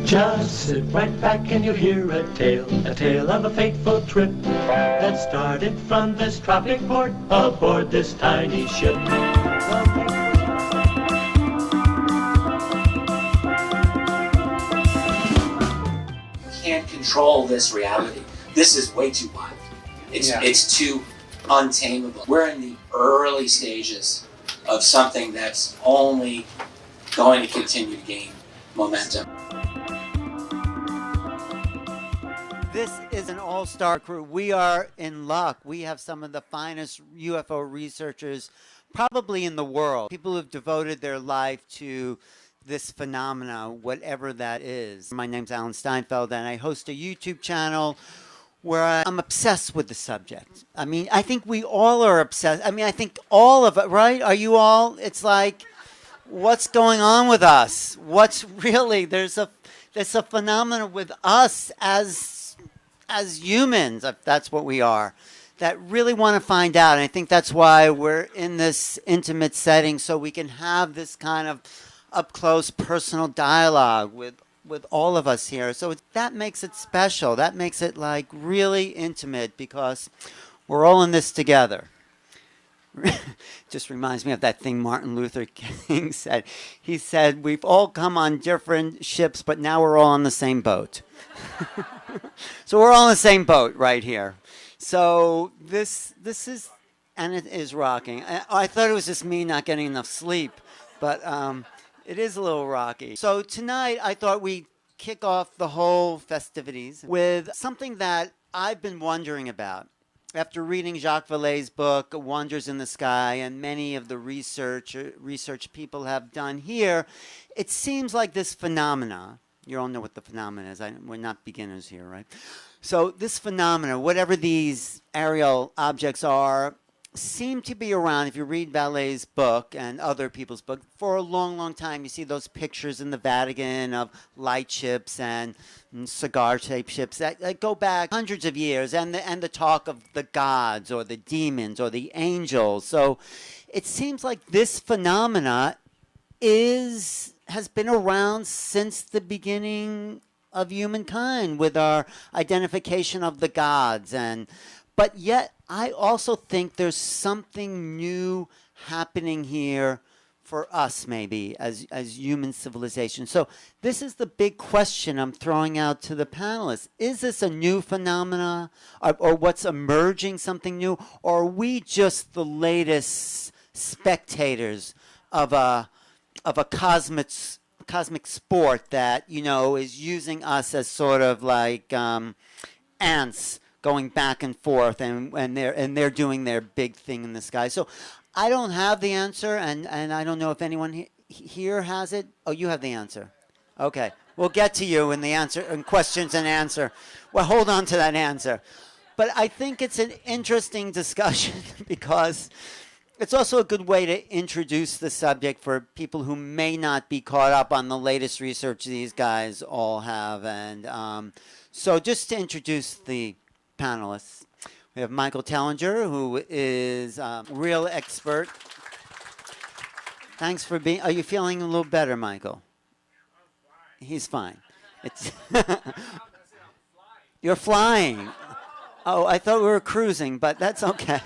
Just sit right back and you'll hear a tale of a fateful trip that started from this tropic port aboard this tiny ship. Can't control this reality. This is way too wild. It's too untamable. We're in the early stages of something that's only going to continue to gain momentum. This is an all-star crew. We are in luck. We have some of the finest UFO researchers probably in the world. People who have devoted their life to this phenomena, whatever that is. My name's Alan Steinfeld, and I host a YouTube channel where I'm obsessed with the subject. I mean, I think we all are obsessed. I mean, I think all of it, right? Are you all? It's like, what's going on with us? What's really, there's a phenomenon with us as humans, if that's what we are, that really want to find out. And I think that's why we're in this intimate setting, so we can have this kind of up-close personal dialogue with all of us here. So that makes it special. That makes it like really intimate because we're all in this together. Just reminds me of that thing Martin Luther King said. He said, we've all come on different ships, but now we're all on the same boat. So we're all on the same boat right here. So this is, and it is rocking. I thought it was just me not getting enough sleep, but it is a little rocky. So tonight I thought we'd kick off the whole festivities with something that I've been wondering about. After reading Jacques Vallée's book, Wonders in the Sky, and many of the research people have done here, it seems like this phenomena, you all know what the phenomena is, we're not beginners here, right? So this phenomena, whatever these aerial objects are, seem to be around, if you read Vallée's book and other people's book, for a long, long time. You see those pictures in the Vatican of light ships and cigar-shaped ships that go back hundreds of years, and the talk of the gods or the demons or the angels. So it seems like this phenomena has been around since the beginning of humankind with our identification of the gods. But yet, I also think there's something new happening here for us, maybe, as human civilization. So this is the big question I'm throwing out to the panelists. Is this a new phenomena, or what's emerging something new? Or are we just the latest spectators of a cosmic sport that, is using us as sort of like ants going back and forth, and they're doing their big thing in the sky. So I don't have the answer, and I don't know if anyone here has it. Oh, you have the answer. Okay, we'll get to you in the answer and questions and answer. Well, hold on to that answer. But I think it's an interesting discussion because it's also a good way to introduce the subject for people who may not be caught up on the latest research these guys all have. And so just to introduce the panelists, we have Michael Tellinger, who is a real expert. Thanks for being. Are you feeling a little better, Michael? He's fine. It's You're flying. Oh, I thought we were cruising, but that's okay.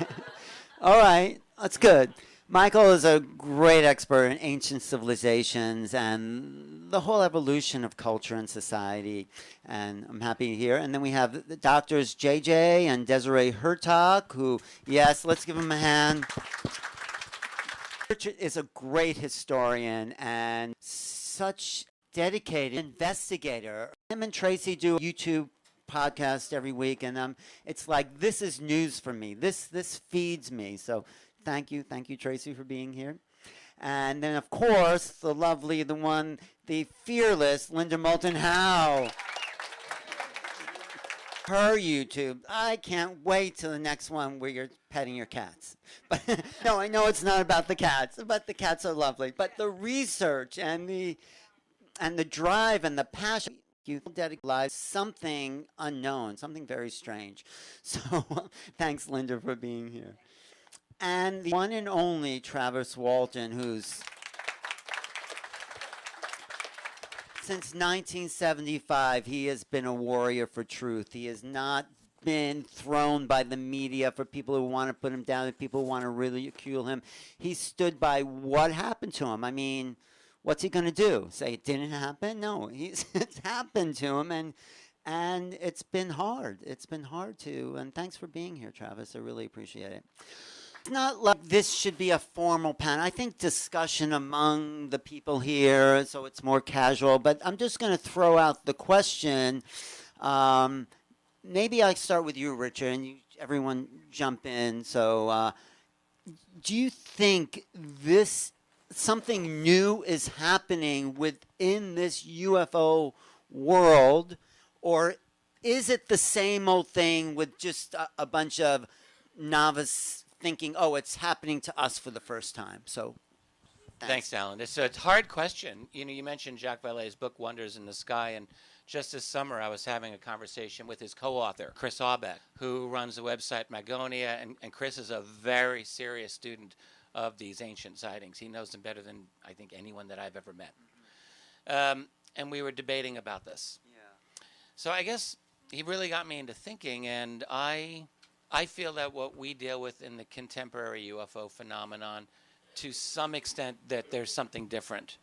All right, that's good. Michael is a great expert in ancient civilizations and the whole evolution of culture and society, and I'm happy to hear. And then we have the doctors JJ and Desiree Hurtak, who, yes, let's give them a hand. Richard is a great historian and such dedicated investigator. Him and Tracy do a YouTube podcast every week, and it's like, this is news for me. This feeds me. So thank you, Tracy, for being here. And then, of course, the lovely, the one, the fearless Linda Moulton Howe. Her YouTube. I can't wait till the next one where you're petting your cats. But no, I know it's not about the cats, but the cats are lovely. But the research and the drive and the passion, you dedicate lives something unknown, something very strange. So thanks, Linda, for being here. And the one and only Travis Walton, who's Since 1975, he has been a warrior for truth. He has not been thrown by the media for people who want to put him down and people who want to ridicule him. He stood by what happened to him. I mean, what's he going to do? Say it didn't happen? No, it's happened to him, and it's been hard. It's been hard to. And thanks for being here, Travis. I really appreciate it. It's not like this should be a formal panel. I think discussion among the people here, so it's more casual. But I'm just going to throw out the question. Maybe I start with you, Richard, and everyone jump in. So, do you think something new is happening within this UFO world, or is it the same old thing with just a bunch of novice thinking, oh, it's happening to us for the first time? So, thanks, Alan. It's a hard question. You mentioned Jacques Vallée's book Wonders in the Sky, and just this summer I was having a conversation with his co-author, Chris Aubeck, who runs the website Magonia, and Chris is a very serious student of these ancient sightings. He knows them better than I think anyone that I've ever met. And we were debating about this. Yeah. So I guess he really got me into thinking, and I feel that what we deal with in the contemporary UFO phenomenon, to some extent, that there's something different.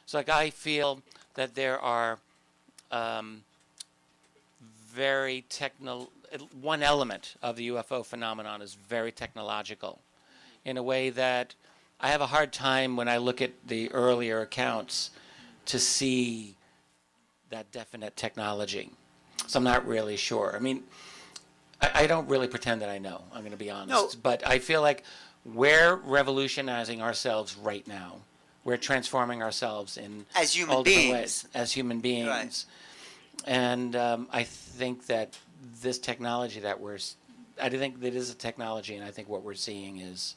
So like I feel that there are one element of the UFO phenomenon is very technological, in a way that I have a hard time when I look at the earlier accounts to see that definite technology. So I'm not really sure. I mean, I don't really pretend that I know. I'm going to be honest. No. But I feel like we're revolutionizing ourselves right now. We're transforming ourselves in as human all different beings. ways, as human beings. Right. And I think that this technology I think that is a technology, and I think what we're seeing is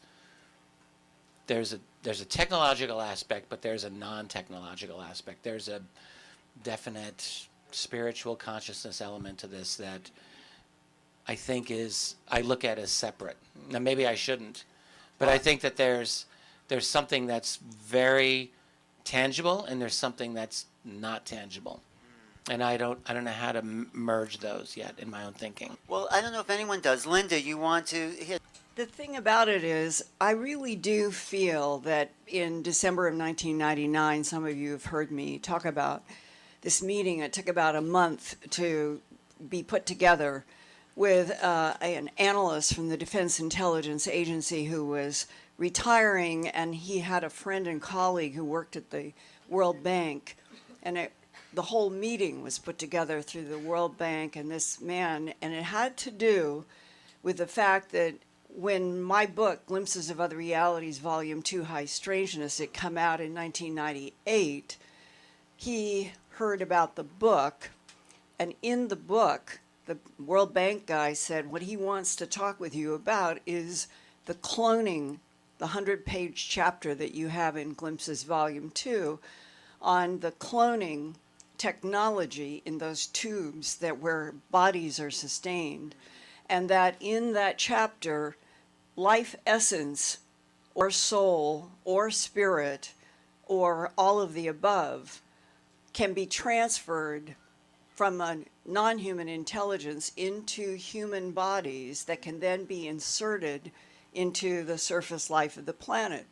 there's a technological aspect, but there's a non-technological aspect. There's a definite spiritual consciousness element to this that I think I look at as separate. Now maybe I shouldn't, but I think that there's something that's very tangible and there's something that's not tangible. And I don't know how to merge those yet in my own thinking. Well, I don't know if anyone does. Linda, you want to hit? The thing about it is, I really do feel that in December of 1999, some of you have heard me talk about this meeting. It took about a month to be put together with an analyst from the Defense Intelligence Agency who was retiring, and he had a friend and colleague who worked at the World Bank, and the whole meeting was put together through the World Bank and this man, and it had to do with the fact that when my book, Glimpses of Other Realities, Volume 2, High Strangeness, it come out in 1998, he heard about the book, and in the book, the World Bank guy said what he wants to talk with you about is the cloning, the 100-page chapter that you have in Glimpses Volume 2 on the cloning technology in those tubes where bodies are sustained, and that in that chapter, life essence or soul or spirit or all of the above can be transferred from a non-human intelligence into human bodies that can then be inserted into the surface life of the planet.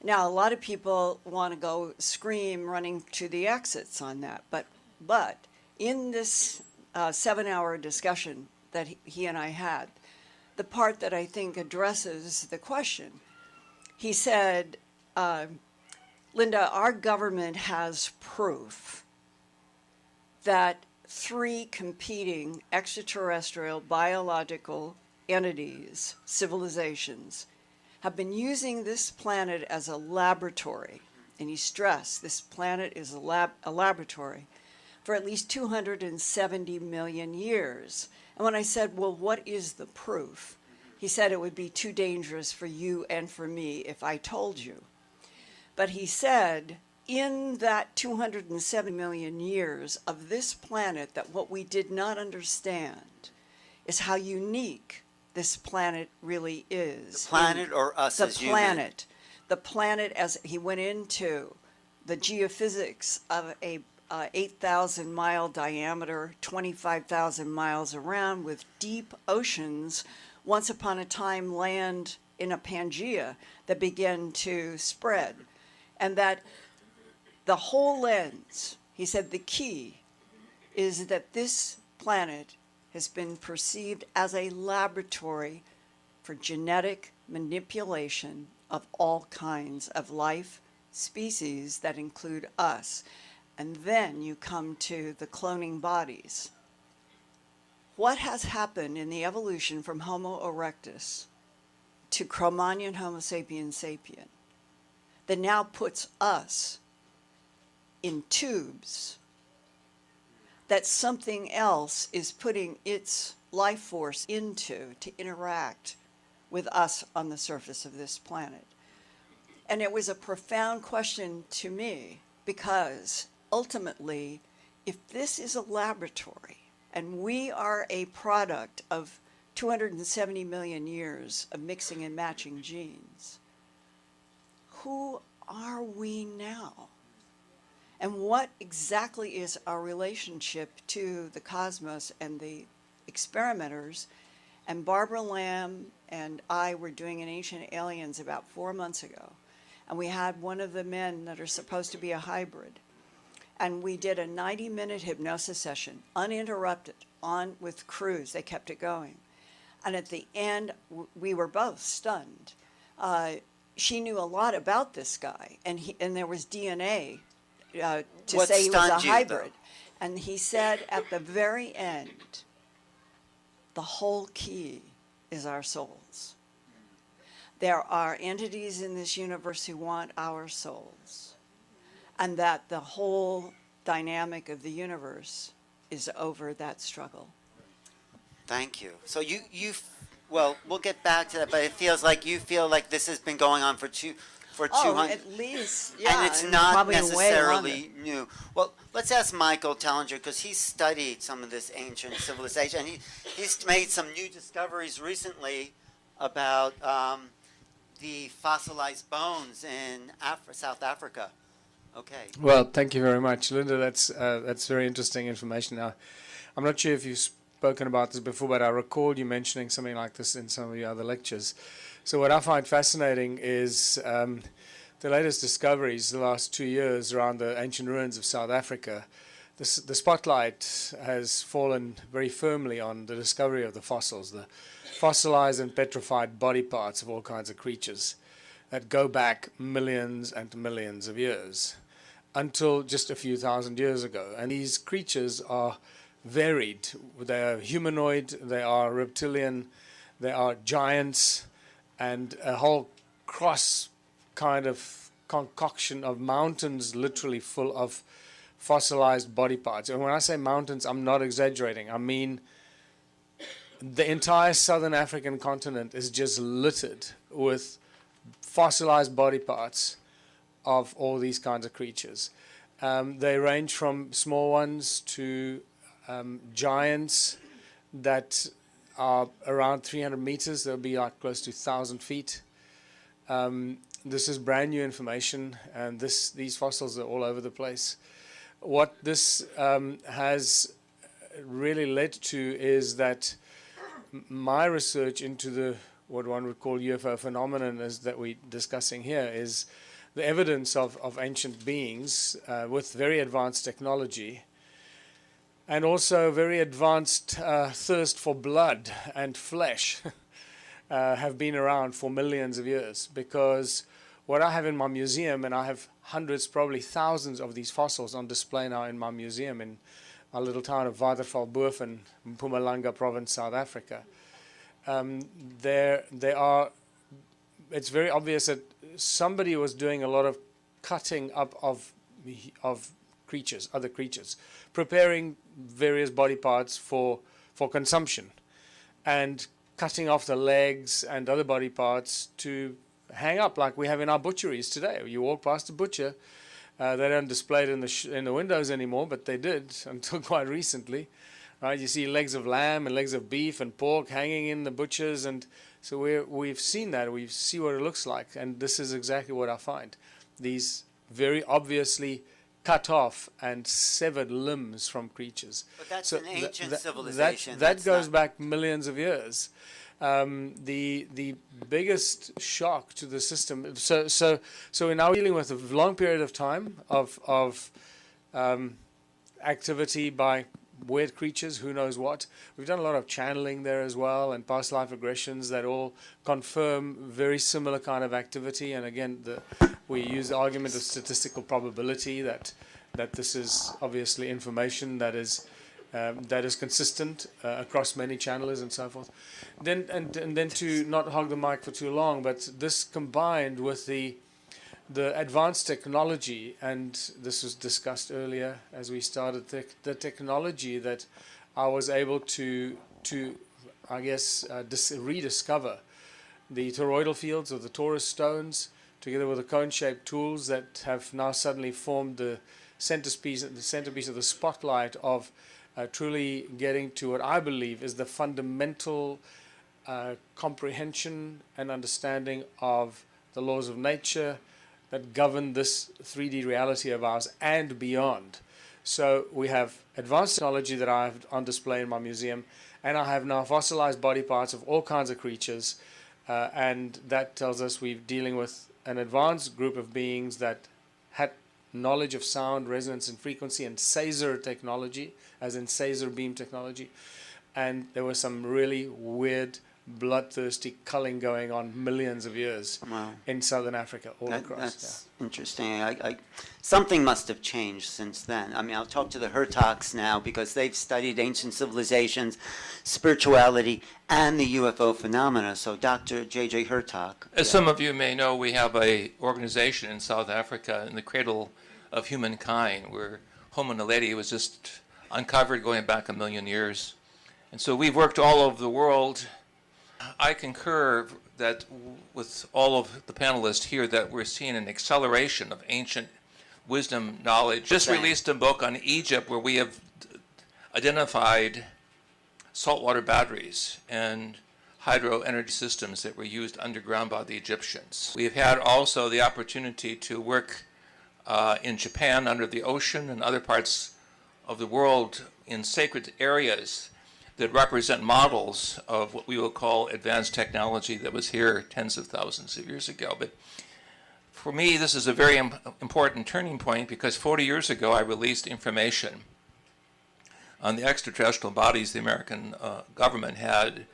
Now, a lot of people want to go scream running to the exits on that, but in this 7-hour discussion that he and I had, the part that I think addresses the question, he said, Linda, our government has proof that 3 competing extraterrestrial biological entities, civilizations, have been using this planet as a laboratory. And he stressed this planet is a laboratory for at least 270 million years. And when I said, well, what is the proof? He said it would be too dangerous for you and for me if I told you. But he said, in that 270 million years of this planet, that what we did not understand is how unique this planet really is. The planet or us as human? The planet, as he went into the geophysics of 8,000 mile diameter, 25,000 miles around, with deep oceans, once upon a time land in a Pangea that began to spread. And that the whole lens, he said the key is that this planet has been perceived as a laboratory for genetic manipulation of all kinds of life species that include us. And then you come to the cloning bodies. What has happened in the evolution from Homo erectus to Cro-Magnon Homo sapiens sapien that now puts us in tubes that something else is putting its life force into to interact with us on the surface of this planet? And it was a profound question to me, because ultimately, if this is a laboratory and we are a product of 270 million years of mixing and matching genes, who are we now? And what exactly is our relationship to the cosmos and the experimenters? And Barbara Lamb and I were doing an Ancient Aliens about 4 months ago. And we had one of the men that are supposed to be a hybrid. And we did a 90-minute hypnosis session, uninterrupted, on with crews. They kept it going. And at the end, we were both stunned. She knew a lot about this guy, and there was DNA to What say he was a stunned you, hybrid. though? And he said at the very end, the whole key is our souls. There are entities in this universe who want our souls, and that the whole dynamic of the universe is over that struggle. Thank you. So well, we'll get back to that, but it feels like you feel like this has been going on for 200. At least, yeah. And it's not probably way necessarily new. Well, let's ask Michael Tellinger, because he's studied some of this ancient civilization, and he's made some new discoveries recently about the fossilized bones in South Africa. Okay. Well, thank you very much, Linda. That's very interesting information. Now, I'm not sure if you've spoken about this before, but I recall you mentioning something like this in some of your other lectures. So what I find fascinating is the latest discoveries the last 2 years around the ancient ruins of South Africa. The spotlight has fallen very firmly on the discovery of the fossils, the fossilized and petrified body parts of all kinds of creatures that go back millions and millions of years until just a few thousand years ago. And these creatures are varied. They are humanoid, they are reptilian, they are giants, and a whole cross kind of concoction of mountains literally full of fossilized body parts. And when I say mountains, I'm not exaggerating. I mean, the entire southern African continent is just littered with fossilized body parts of all these kinds of creatures. They range from small ones to giants that are around 300 meters. They'll be like close to 1,000 feet. This is brand new information, and these fossils are all over the place. What this has really led to is that my research into what one would call UFO phenomenon is that we're discussing here is the evidence of ancient beings with very advanced technology and also very advanced thirst for blood and flesh have been around for millions of years. Because what I have in my museum, and I have hundreds, probably thousands of these fossils on display now in my museum in my little town of Watervalboven in Mpumalanga province, South Africa. It's very obvious that somebody was doing a lot of cutting up of creatures, other creatures, preparing various body parts for consumption, and cutting off the legs and other body parts to hang up like we have in our butcheries today. You walk past a butcher, they don't display it in the windows anymore, but they did until quite recently. Right? You see legs of lamb and legs of beef and pork hanging in the butchers, and so we've seen that. We see what it looks like, and this is exactly what I find. These very obviously cut off and severed limbs from creatures. But that's So an ancient that civilization. that That's goes not- back millions of years. The biggest shock to the system. So we're now dealing with a long period of time of activity by weird creatures, who knows what. We've done a lot of channeling there as well, and past life regressions that all confirm very similar kind of activity. And again, we use the argument of statistical probability that this is obviously information that is consistent across many channelers and so forth. Then to not hog the mic for too long, but this combined with the advanced technology, and this was discussed earlier as we started, the technology that I was able to I guess, rediscover the toroidal fields of the torus stones, together with the cone-shaped tools that have now suddenly formed the centerpiece of the spotlight of truly getting to what I believe is the fundamental comprehension and understanding of the laws of nature that govern this 3D reality of ours and beyond. So we have advanced technology that I have on display in my museum, and I have now fossilized body parts of all kinds of creatures, and that tells us we're dealing with an advanced group of beings that had knowledge of sound, resonance, and frequency, and Caesar technology, as in Caesar beam technology. And there was some really weird, bloodthirsty culling going on millions of years in southern Africa, all across. That's interesting. Something must have changed since then. I mean, I'll talk to the Hurtaks now because they've studied ancient civilizations, spirituality, and the UFO phenomena. So Dr. J.J. Hurtak. As some of you may know, we have a organization in South Africa in the cradle of humankind where Homo naledi was just uncovered going back 1 million years. And so we've worked all over the world. I concur that with all of the panelists here that we're seeing an acceleration of ancient wisdom knowledge. Just released a book on Egypt where we have identified saltwater batteries and hydro energy systems that were used underground by the Egyptians. We've had also the opportunity to work in Japan under the ocean and other parts of the world in sacred areas that represent models of what we will call advanced technology that was here tens of thousands of years ago. But for me, this is a very important turning point because 40 years ago, I released information on the extraterrestrial bodies the American government had.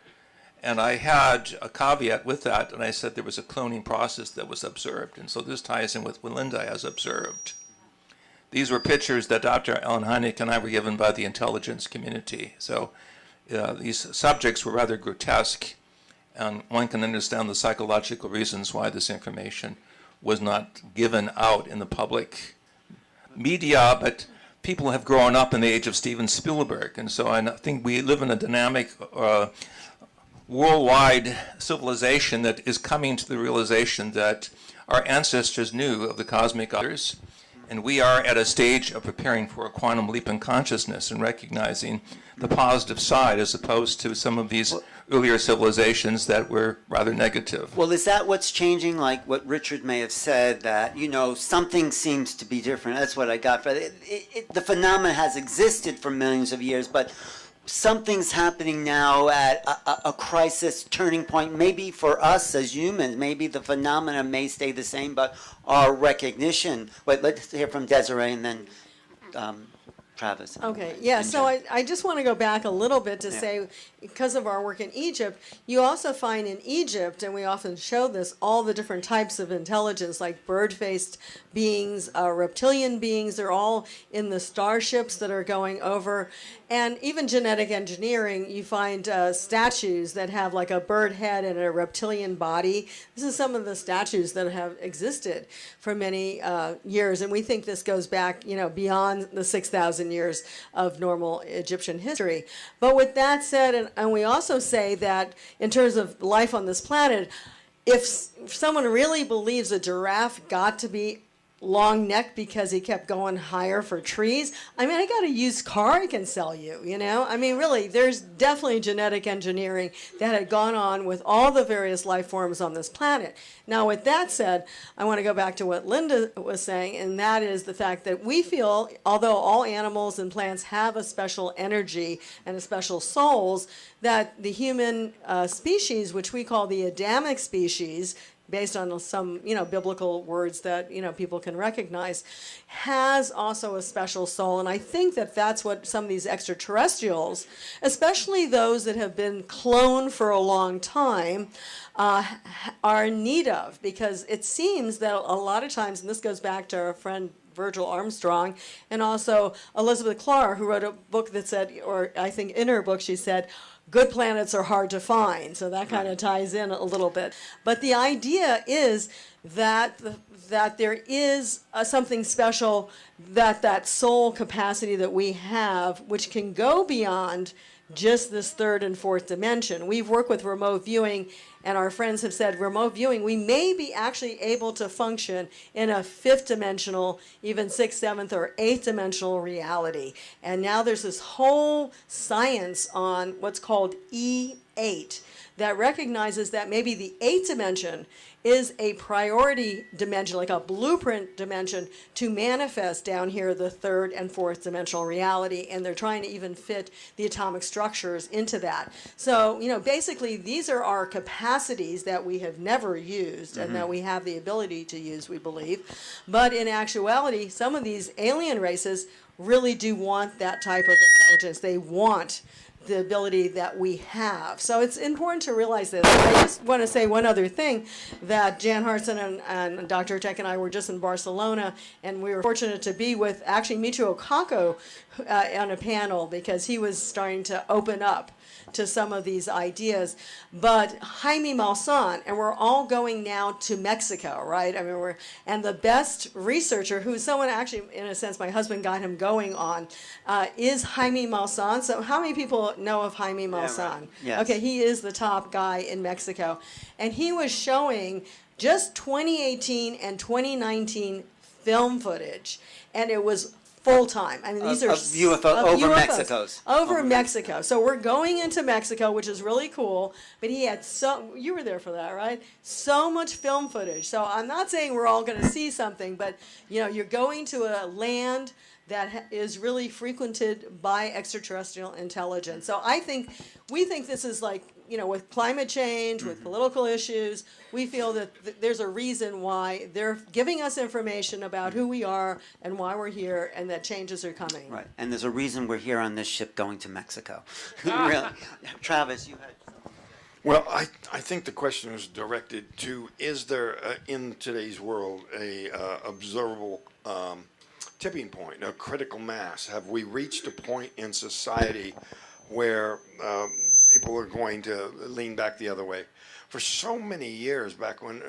And I had a caveat with that, and I said there was a cloning process that was observed. And so this ties in with what Linda has observed. These were pictures that Dr. Alan Hynek and I were given by the intelligence community. So these subjects were rather grotesque, and one can understand the psychological reasons why this information was not given out in the public media, but people have grown up in the age of Steven Spielberg, and so I think we live in a dynamic worldwide civilization that is coming to the realization that our ancestors knew of the cosmic others, and we are at a stage of preparing for a quantum leap in consciousness and recognizing the positive side as opposed to some of these earlier civilizations that were rather negative. Well, is that what's changing? Like what Richard may have said, that, you know, something seems to be different. That's what I got. The phenomenon has existed for millions of years, but something's happening now at a crisis turning point, maybe for us as humans. Maybe the phenomena may stay the same, but our recognition. Wait, let's hear from Desiree and then Travis. Okay, yeah, so I just want to go back a little bit to say, because of our work in Egypt, you also find in Egypt, and we often show this, all the different types of intelligence, like bird-faced beings, reptilian beings. They're all in the starships that are going over. And even genetic engineering, you find statues that have like a bird head and a reptilian body. This is some of the statues that have existed for many years. And we think this goes back, you know, beyond the 6,000 years of normal Egyptian history. But with that said, and we also say that in terms of life on this planet, if someone really believes a giraffe got to be long neck because he kept going higher for trees. I mean, I got a used car I can sell you, you know? I mean, really, there's definitely genetic engineering that had gone on with all the various life forms on this planet. Now, with that said, I want to go back to what Linda was saying, and that is the fact that we feel, although all animals and plants have a special energy and a special souls, that the human species, which we call the Adamic species, based on some, biblical words that, people can recognize, has also a special soul. And I think that that's what some of these extraterrestrials, especially those that have been cloned for a long time, are in need of. Because it seems that a lot of times, and this goes back to our friend Virgil Armstrong, and also Elizabeth Clark, who wrote a book that said, or I think in her book she said, good planets are hard to find, so that kind of ties in a little bit. But the idea is that there is something special, that soul capacity that we have, which can go beyond just this third and fourth dimension. We've worked with remote viewing, and our friends have said remote viewing, we may be actually able to function in a fifth dimensional, even sixth, seventh, or eighth dimensional reality. And now there's this whole science on what's called E8 that recognizes that maybe the eighth dimension is a priority dimension, like a blueprint dimension, to manifest down here the third and fourth dimensional reality, and they're trying to even fit the atomic structures into that. So, basically these are our capacities that we have never used and that we have the ability to use, we believe. But in actuality, some of these alien races really do want that type of intelligence. They want the ability that we have. So it's important to realize this. I just want to say one other thing, that Jan Hartson and Dr. Hurtak and I were just in Barcelona, and we were fortunate to be with actually Michio Kaku on a panel, because he was starting to open up to some of these ideas. But Jaime Maussan, and we're all going now to Mexico, right? I mean, and the best researcher, who's someone actually, in a sense, my husband got him going on, is Jaime Maussan. So how many people know of Jaime Maussan? Yeah, right. Yes. Okay, he is the top guy in Mexico. And he was showing just 2018 and 2019 film footage, and it was full time. I mean, these are UFO over UFOs. Mexico's. Over Mexico. So we're going into Mexico, which is really cool. But he had you were there for that, right? So much film footage. So I'm not saying we're all going to see something, but you're going to a land that is really frequented by extraterrestrial intelligence. So we think this is like, with climate change, with political issues, we feel that there's a reason why they're giving us information about who we are and why we're here, and that changes are coming. Right, and there's a reason we're here on this ship going to Mexico. Really. Travis, you had... Well, I think the question is directed to, is there in today's world a observable tipping point, a critical mass? Have we reached a point in society where people are going to lean back the other way? For so many years, back when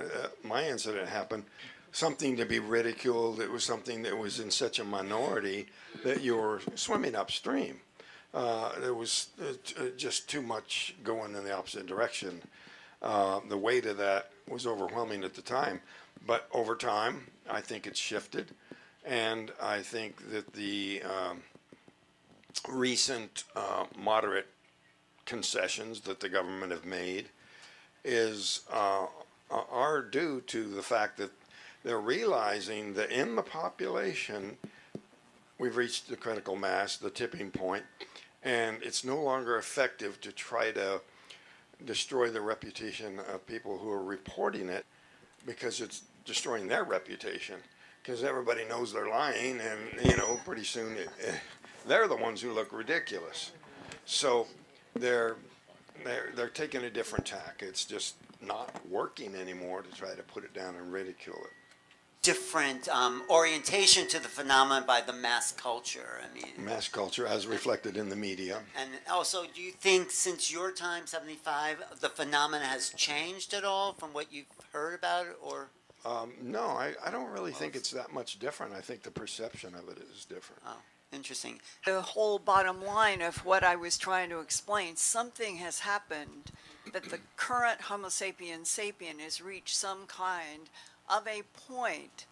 my incident happened, something to be ridiculed, it was something that was in such a minority that you were swimming upstream. There was just too much going in the opposite direction. The weight of that was overwhelming at the time. But over time, I think it's shifted. And I think that the recent moderate concessions that the government have made are due to the fact that they're realizing that in the population we've reached the critical mass, the tipping point, and it's no longer effective to try to destroy the reputation of people who are reporting it, because it's destroying their reputation, because everybody knows they're lying, and pretty soon they're the ones who look ridiculous. So they're taking a different tack. It's just not working anymore to try to put it down and ridicule it. Different orientation to the phenomenon by the mass culture. I mean, mass culture as reflected in the media. And also, do you think since your time, 75, the phenomena has changed at all from what you've heard about it, or? No, I don't really think it's that much different. I think the perception of it is different. Oh, interesting. The whole bottom line of what I was trying to explain, something has happened that the current Homo sapiens sapien has reached some kind of a point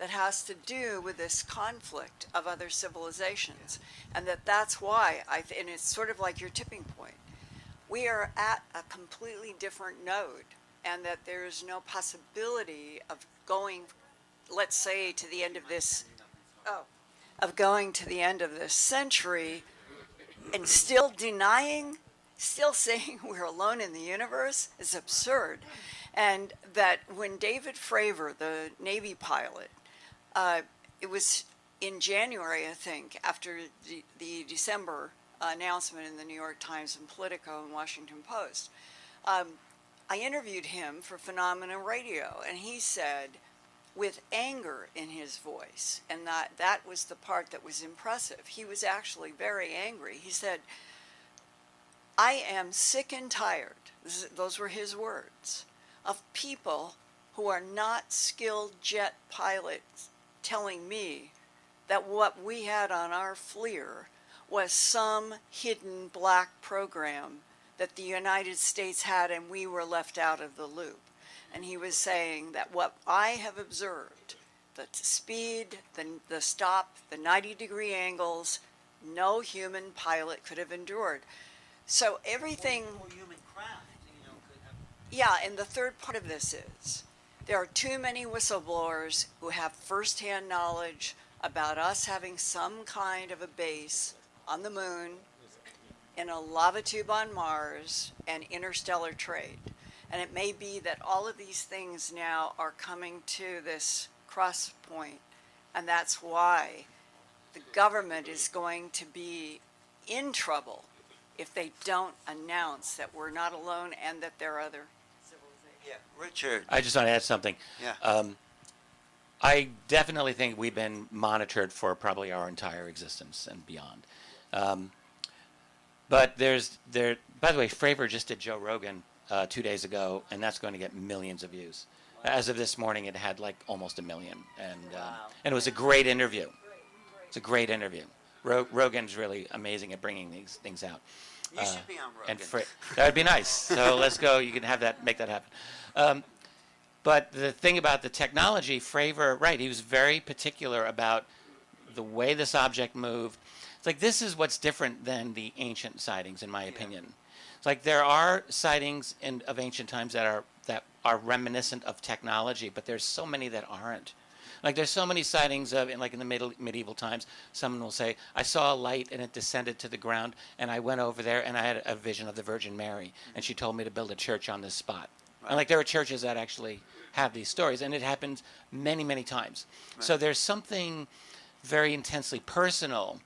that has to do with this conflict of other civilizations. And that's why, and it's sort of like your tipping point. We are at a completely different node, and that there's no possibility of going, let's say, to the end of this, of going to the end of this century and still denying, still saying we're alone in the universe is absurd. And that when David Fravor, the Navy pilot, it was in January, I think, after the December announcement in the New York Times and Politico and Washington Post, I interviewed him for Phenomenon Radio, and he said, with anger in his voice, and that was the part that was impressive. He was actually very angry. He said, I am sick and tired, those were his words, of people who are not skilled jet pilots telling me that what we had on our FLIR was some hidden black program that the United States had and we were left out of the loop. And he was saying that what I have observed, the speed, the stop, the 90-degree angles, no human pilot could have endured. So everything... Yeah, and the third part of this is, there are too many whistleblowers who have firsthand knowledge about us having some kind of a base on the moon, in a lava tube on Mars, and interstellar trade. And it may be that all of these things now are coming to this cross point, and that's why the government is going to be in trouble if they don't announce that we're not alone and that there are other civilizations. Yeah, Richard. I just want to add something. Yeah. I definitely think we've been monitored for probably our entire existence and beyond. But by the way, Fravor just did Joe Rogan 2 days ago, and that's going to get millions of views. As of this morning, it had like almost 1 million, and it was a great interview. It's a great interview. Rogan's really amazing at bringing these things out. You should be on Rogan. That would be nice. So let's go. You can make that happen. But the thing about the technology, Fravor, right, he was very particular about the way this object moved. It's like, this is what's different than the ancient sightings, in my opinion. It's like there are sightings of ancient times that are reminiscent of technology, but there's so many that aren't. Like there's so many sightings of, in the medieval times, someone will say, I saw a light and it descended to the ground, and I went over there and I had a vision of the Virgin Mary, and she told me to build a church on this spot. Right. And like there are churches that actually have these stories, and it happens many, many times. Right. So there's something very intensely personal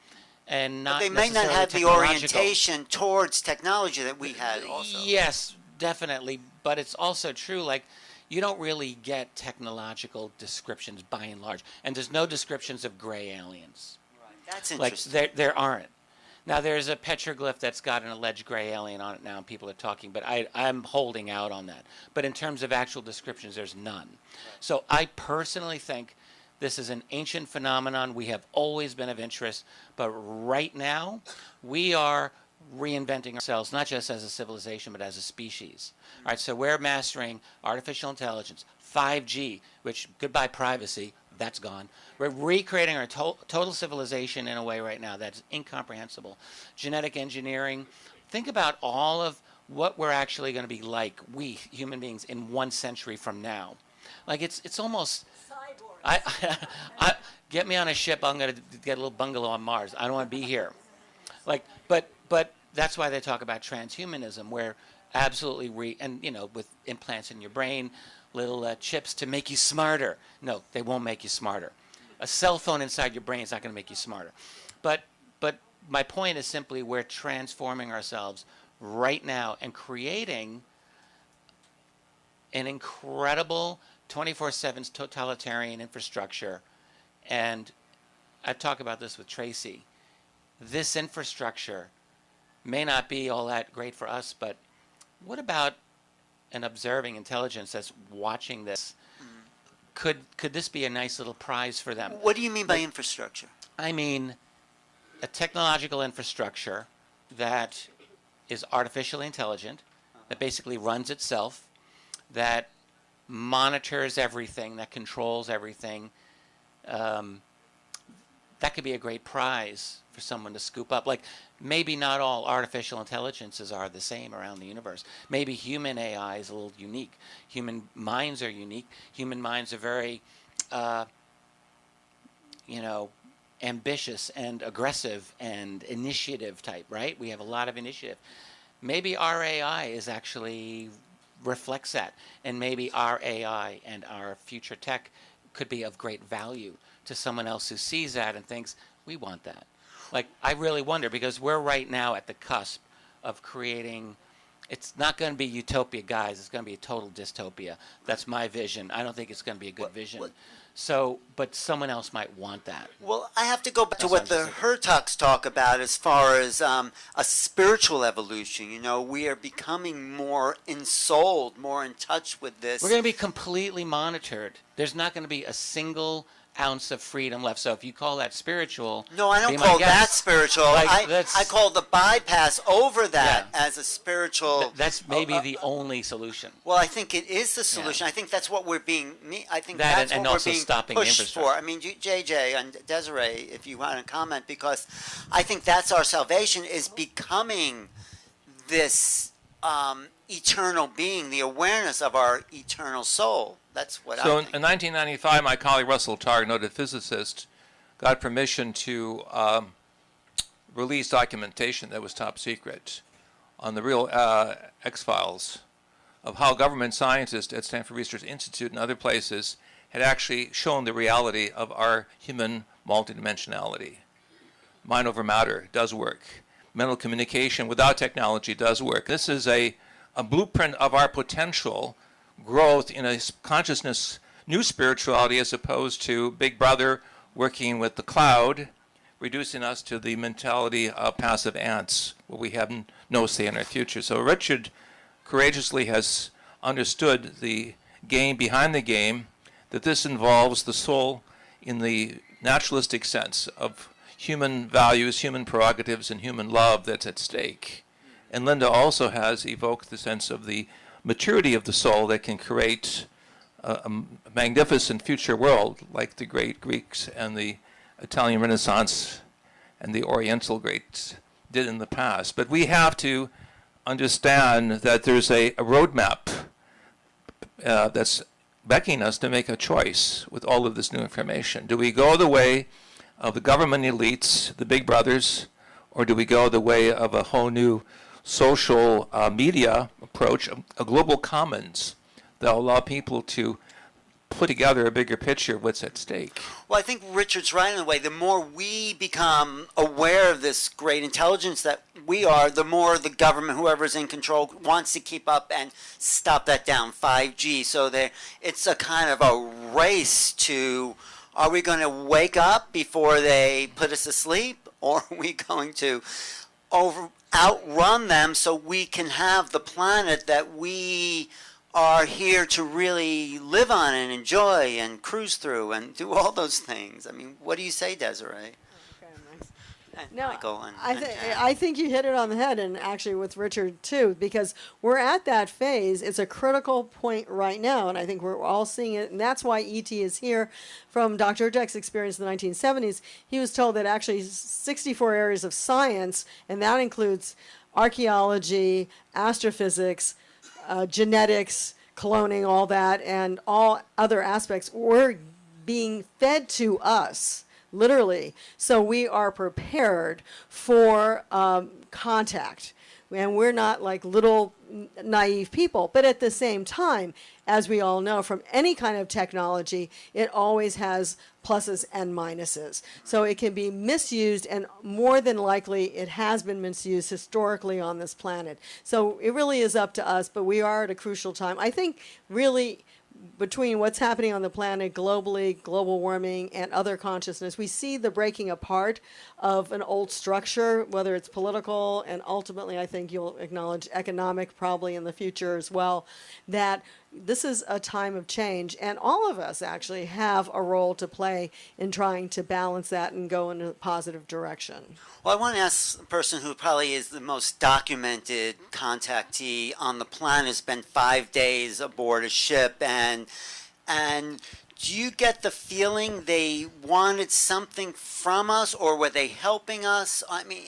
and not. But they may not have the orientation towards technology that we had also. Yes, definitely. But it's also true, like, you don't really get technological descriptions by and large. And there's no descriptions of gray aliens. Right. That's interesting. Like, there aren't. Now, there's a petroglyph that's got an alleged gray alien on it now, and people are talking, but I'm holding out on that. But in terms of actual descriptions, there's none. Right. So I personally think this is an ancient phenomenon. We have always been of interest, but right now we are reinventing ourselves, not just as a civilization, but as a species. All right, so we're mastering artificial intelligence, 5G, which, goodbye privacy, that's gone. We're recreating our total civilization in a way right now that's incomprehensible. Genetic engineering. Think about all of what we're actually going to be like, we human beings, in 1 century from now. Like it's almost. I get me on a ship. I'm going to get a little bungalow on Mars. I don't want to be here. Like, but that's why they talk about transhumanism, where absolutely with implants in your brain, little chips to make you smarter. No, they won't make you smarter. A cell phone inside your brain is not going to make you smarter. But my point is simply we're transforming ourselves right now and creating an incredible 24/7 totalitarian infrastructure. And I've talked about this with Tracy. This infrastructure may not be all that great for us, but what about an observing intelligence that's watching this? Could this be a nice little prize for them? What do you mean by infrastructure? I mean a technological infrastructure that is artificially intelligent, that basically runs itself, that monitors everything, that controls everything, that could be a great prize for someone to scoop up. Like, maybe not all artificial intelligences are the same around the universe. Maybe human AI is a little unique. Human minds are unique. Human minds are very, ambitious and aggressive and initiative type, right? We have a lot of initiative. Maybe our AI is actually reflects that, and maybe our AI and our future tech could be of great value to someone else who sees that and thinks, we want that. Like, I really wonder, because we're right now at the cusp of creating, it's not going to be utopia, guys. It's going to be a total dystopia. That's my vision. I don't think it's going to be a good vision. So, but someone else might want that. Well, I have to go back to what the Hurtaks talk about as far as a spiritual evolution. You know, we are becoming more ensouled, more in touch with this. We're going to be completely monitored. There's not going to be a single ounce of freedom left. So if you call that spiritual, no, I don't call that spiritual. Like, I call the bypass over that as a spiritual. That's maybe the only solution. Well, I think it is the solution. I think that's what we're being. I think that that's and what also we're being stopping pushed for. I mean, JJ and Desiree, if you want to comment, because I think that's our salvation, is becoming this eternal being, the awareness of our eternal soul. That's what I think. So in 1995, my colleague Russell Targ, noted physicist, got permission to release documentation that was top secret on the real X-Files of how government scientists at Stanford Research Institute and other places had actually shown the reality of our human multidimensionality. Mind over matter does work. Mental communication without technology does work. This is a blueprint of our potential growth in a consciousness, new spirituality, as opposed to Big Brother working with the cloud, reducing us to the mentality of passive ants, where we have no say in our future. So Richard courageously has understood the game behind the game, that this involves the soul in the naturalistic sense of human values, human prerogatives, and human love that's at stake. And Linda also has evoked the sense of the maturity of the soul that can create a magnificent future world like the great Greeks and the Italian Renaissance and the Oriental greats did in the past. But we have to understand that there's a roadmap that's beckoning us to make a choice with all of this new information. Do we go the way of the government elites, the big brothers, or do we go the way of a whole new social media approach, a global commons that will allow people to put together a bigger picture of what's at stake? Well, I think Richard's right in a way. The more we become aware of this great intelligence that we are, the more the government, whoever's in control, wants to keep up and stop that down, 5G. So it's a kind of a race to, are we going to wake up before they put us to sleep, or are we going to outrun them so we can have the planet that we are here to really live on and enjoy and cruise through and do all those things? I mean, what do you say, Desiree? Okay, nice. And No, Michael I think you hit it on the head, and actually with Richard too, because we're at that phase. It's a critical point right now, and I think we're all seeing it, and that's why ET is here. From Dr. Hurtak's experience in the 1970s, he was told that actually 64 areas of science, and that includes archaeology, astrophysics, genetics, cloning, all that, and all other aspects were being fed to us, literally. So we are prepared for contact. And we're not like little naive people. But at the same time, as we all know, from any kind of technology, it always has pluses and minuses. So it can be misused, and more than likely it has been misused historically on this planet. So it really is up to us, but we are at a crucial time. I think really between what's happening on the planet globally, global warming, and other consciousness, we see the breaking apart of an old structure, whether it's political, and ultimately I think you'll acknowledge economic probably in the future as well, that this is a time of change, and all of us actually have a role to play in trying to balance that and go in a positive direction. Well, I want to ask the person who probably is the most documented contactee on the planet, has spent 5 days aboard a ship, and do you get the feeling they wanted something from us, or were they helping us? I mean,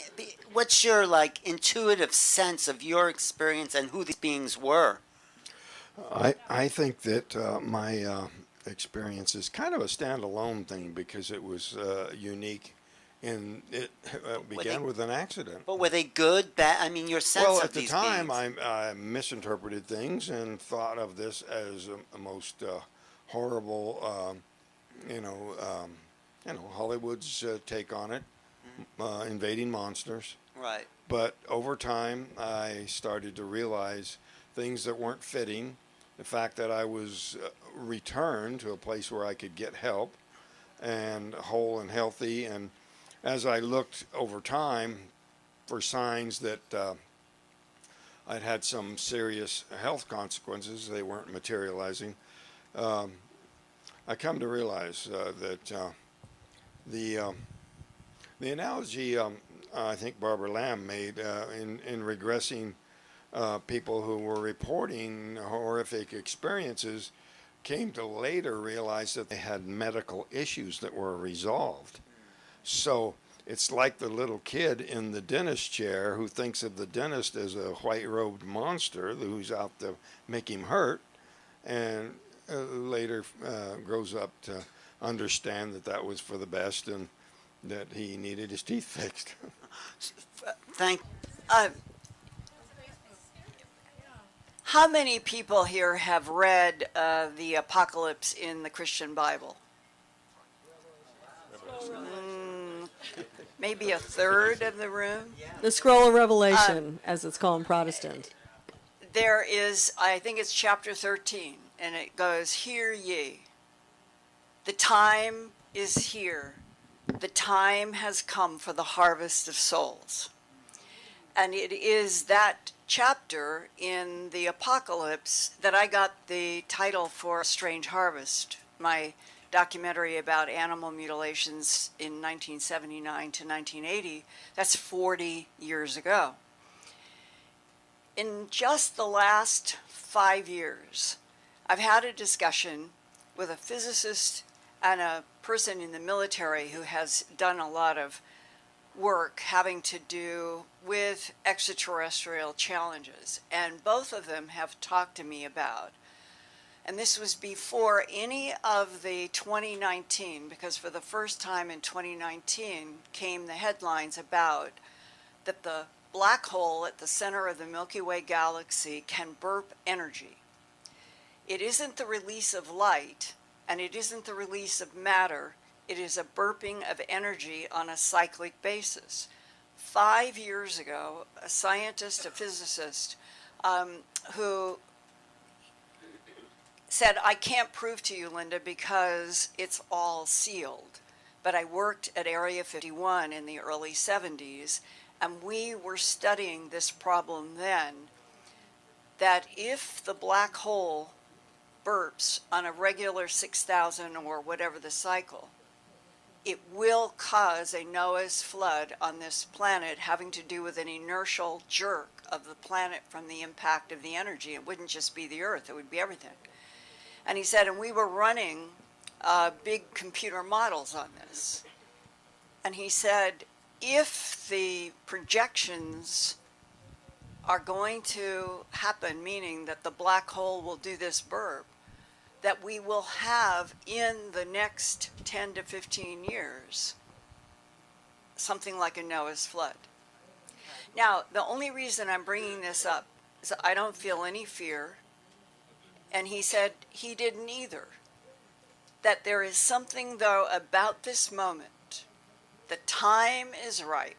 what's your like intuitive sense of your experience and who these beings were? I think that my experience is kind of a standalone thing because it was unique, and it began with an accident. But were they good, bad? I mean, your sense Well, of at the these time, beings. I misinterpreted things and thought of this as a most horrible, Hollywood's take on it, invading monsters. Right. But over time, I started to realize things that weren't fitting. The fact that I was returned to a place where I could get help and whole and healthy. And as I looked over time for signs that I'd had some serious health consequences, they weren't materializing. I come to realize that the analogy I think Barbara Lamb made in regressing people who were reporting horrific experiences came to later realize that they had medical issues that were resolved. So it's like the little kid in the dentist chair who thinks of the dentist as a white-robed monster who's out to make him hurt, and later grows up to understand that that was for the best and that he needed his teeth fixed. Thank. How many people here have read the Apocalypse in the Christian Bible? Maybe a third of the room? The Scroll of Revelation, as it's called in Protestant. There is, I think it's chapter 13, and it goes, "Hear ye, the time is here. The time has come for the harvest of souls." And it is that chapter in the Apocalypse that I got the title for Strange Harvest, my documentary about animal mutilations in 1979 to 1980. That's 40 years ago. In just the last 5 years, I've had a discussion with a physicist and a person in the military who has done a lot of work having to do with extraterrestrial challenges. And both of them have talked to me about, and this was before any of the 2019, because for the first time in 2019 came the headlines about that the black hole at the center of the Milky Way galaxy can burp energy. It isn't the release of light, and it isn't the release of matter. It is a burping of energy on a cyclic basis. 5 years ago, a scientist, a physicist, who said, "I can't prove to you, Linda, because it's all sealed." But I worked at Area 51 in the early 70s, and we were studying this problem then, that if the black hole burps on a regular 6,000 or whatever the cycle, it will cause a Noah's flood on this planet, having to do with an inertial jerk of the planet from the impact of the energy. It wouldn't just be the Earth, it would be everything. And he said, and we were running big computer models on this. And he said, if the projections are going to happen, meaning that the black hole will do this burp, that we will have in the next 10 to 15 years something like a Noah's flood. Now, the only reason I'm bringing this up is I don't feel any fear, and he said he didn't either. That there is something, though, about this moment. The time is right.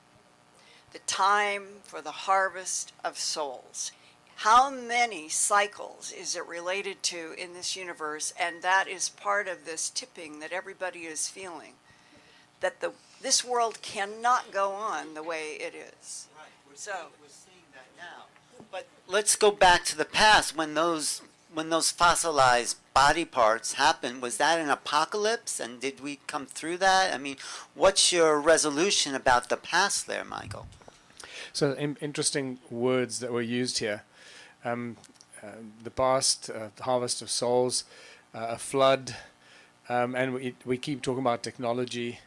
The time for the harvest of souls. How many cycles is it related to in this universe? And that is part of this tipping that everybody is feeling. That this world cannot go on the way it is. Right. We're seeing that now. But let's go back to the past when those fossilized body parts happened. Was that an apocalypse? And did we come through that? I mean, what's your resolution about the past there, Michael? So interesting words that were used here. The past, the harvest of souls, a flood, And we keep talking about technology,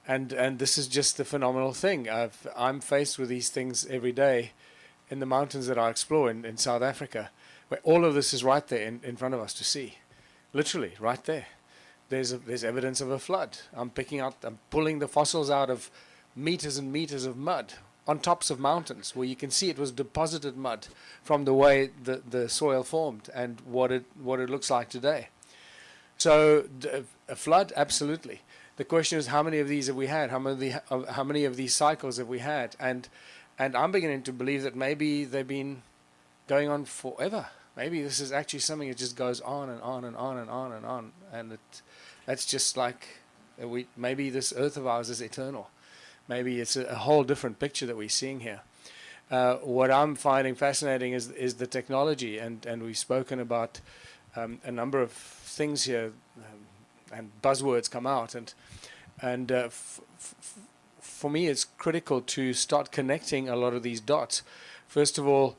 and this is just the phenomenal thing. I'm faced with these things every day in the mountains that I explore in South Africa, where all of this is right there in front of us to see, literally right there. There's evidence of a flood. I'm pulling the fossils out of meters and meters of mud on tops of mountains, where you can see it was deposited mud from the way the soil formed and what it looks like today. So a flood, absolutely. The question is, how many of these have we had? How many of these cycles have we had? And I'm beginning to believe that maybe they've been going on forever. Maybe this is actually something that just goes on and on and on and on and on. And that's just like maybe this Earth of ours is eternal. Maybe it's a whole different picture that we're seeing here. What I'm finding fascinating is the technology, and we've spoken about a number of things here, and buzzwords come out, and for me it's critical to start connecting a lot of these dots. First of all,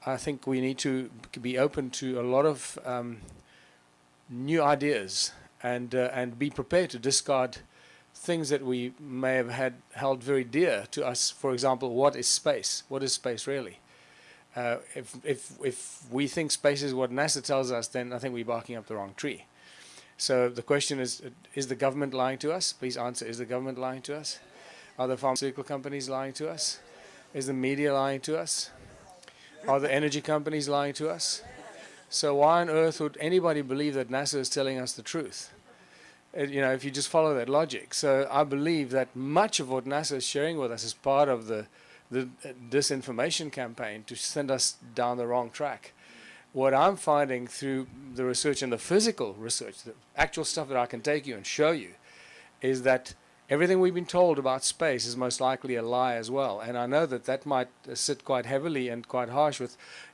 I think we need to be open to a lot of new ideas, and be prepared to discard things that we may have held very dear to us. For example, what is space? What is space really? If we think space is what NASA tells us, then I think we're barking up the wrong tree. So the question is the government lying to us? Please answer, is the government lying to us? Are the pharmaceutical companies lying to us? Is the media lying to us? Are the energy companies lying to us? So why on earth would anybody believe that NASA is telling us the truth? If you just follow that logic. So I believe that much of what NASA is sharing with us is part of the disinformation campaign to send us down the wrong track. What I'm finding through the research and the physical research, the actual stuff that I can take you and show you, is that everything we've been told about space is most likely a lie as well. And I know that might sit quite heavily and quite harsh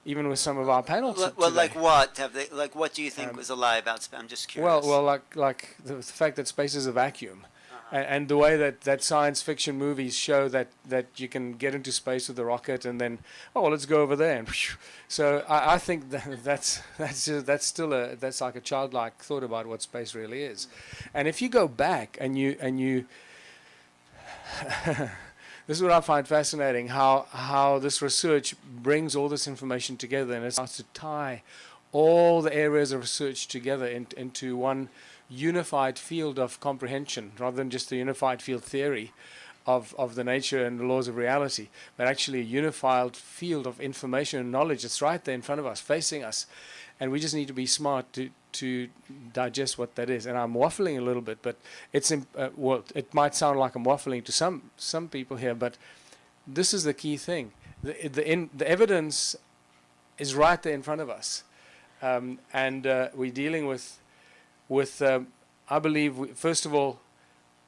even with some of our panels. Well, like what? What do you think was a lie about space? I'm just curious. Well, like the fact that space is a vacuum. And the way that science fiction movies show that you can get into space with a rocket and then, let's go over there. And so I think that's like a childlike thought about what space really is. And if you go back and you this is what I find fascinating, how this research brings all this information together, and it starts to tie all the areas of research together into one unified field of comprehension, rather than just a unified field theory of the nature and the laws of reality, but actually a unified field of information and knowledge that's right there in front of us, facing us. And we just need to be smart to digest what that is. And I'm waffling a little bit, but it might sound like I'm waffling to some people here, but this is the key thing. The evidence is right there in front of us, and we're dealing with I believe, first of all,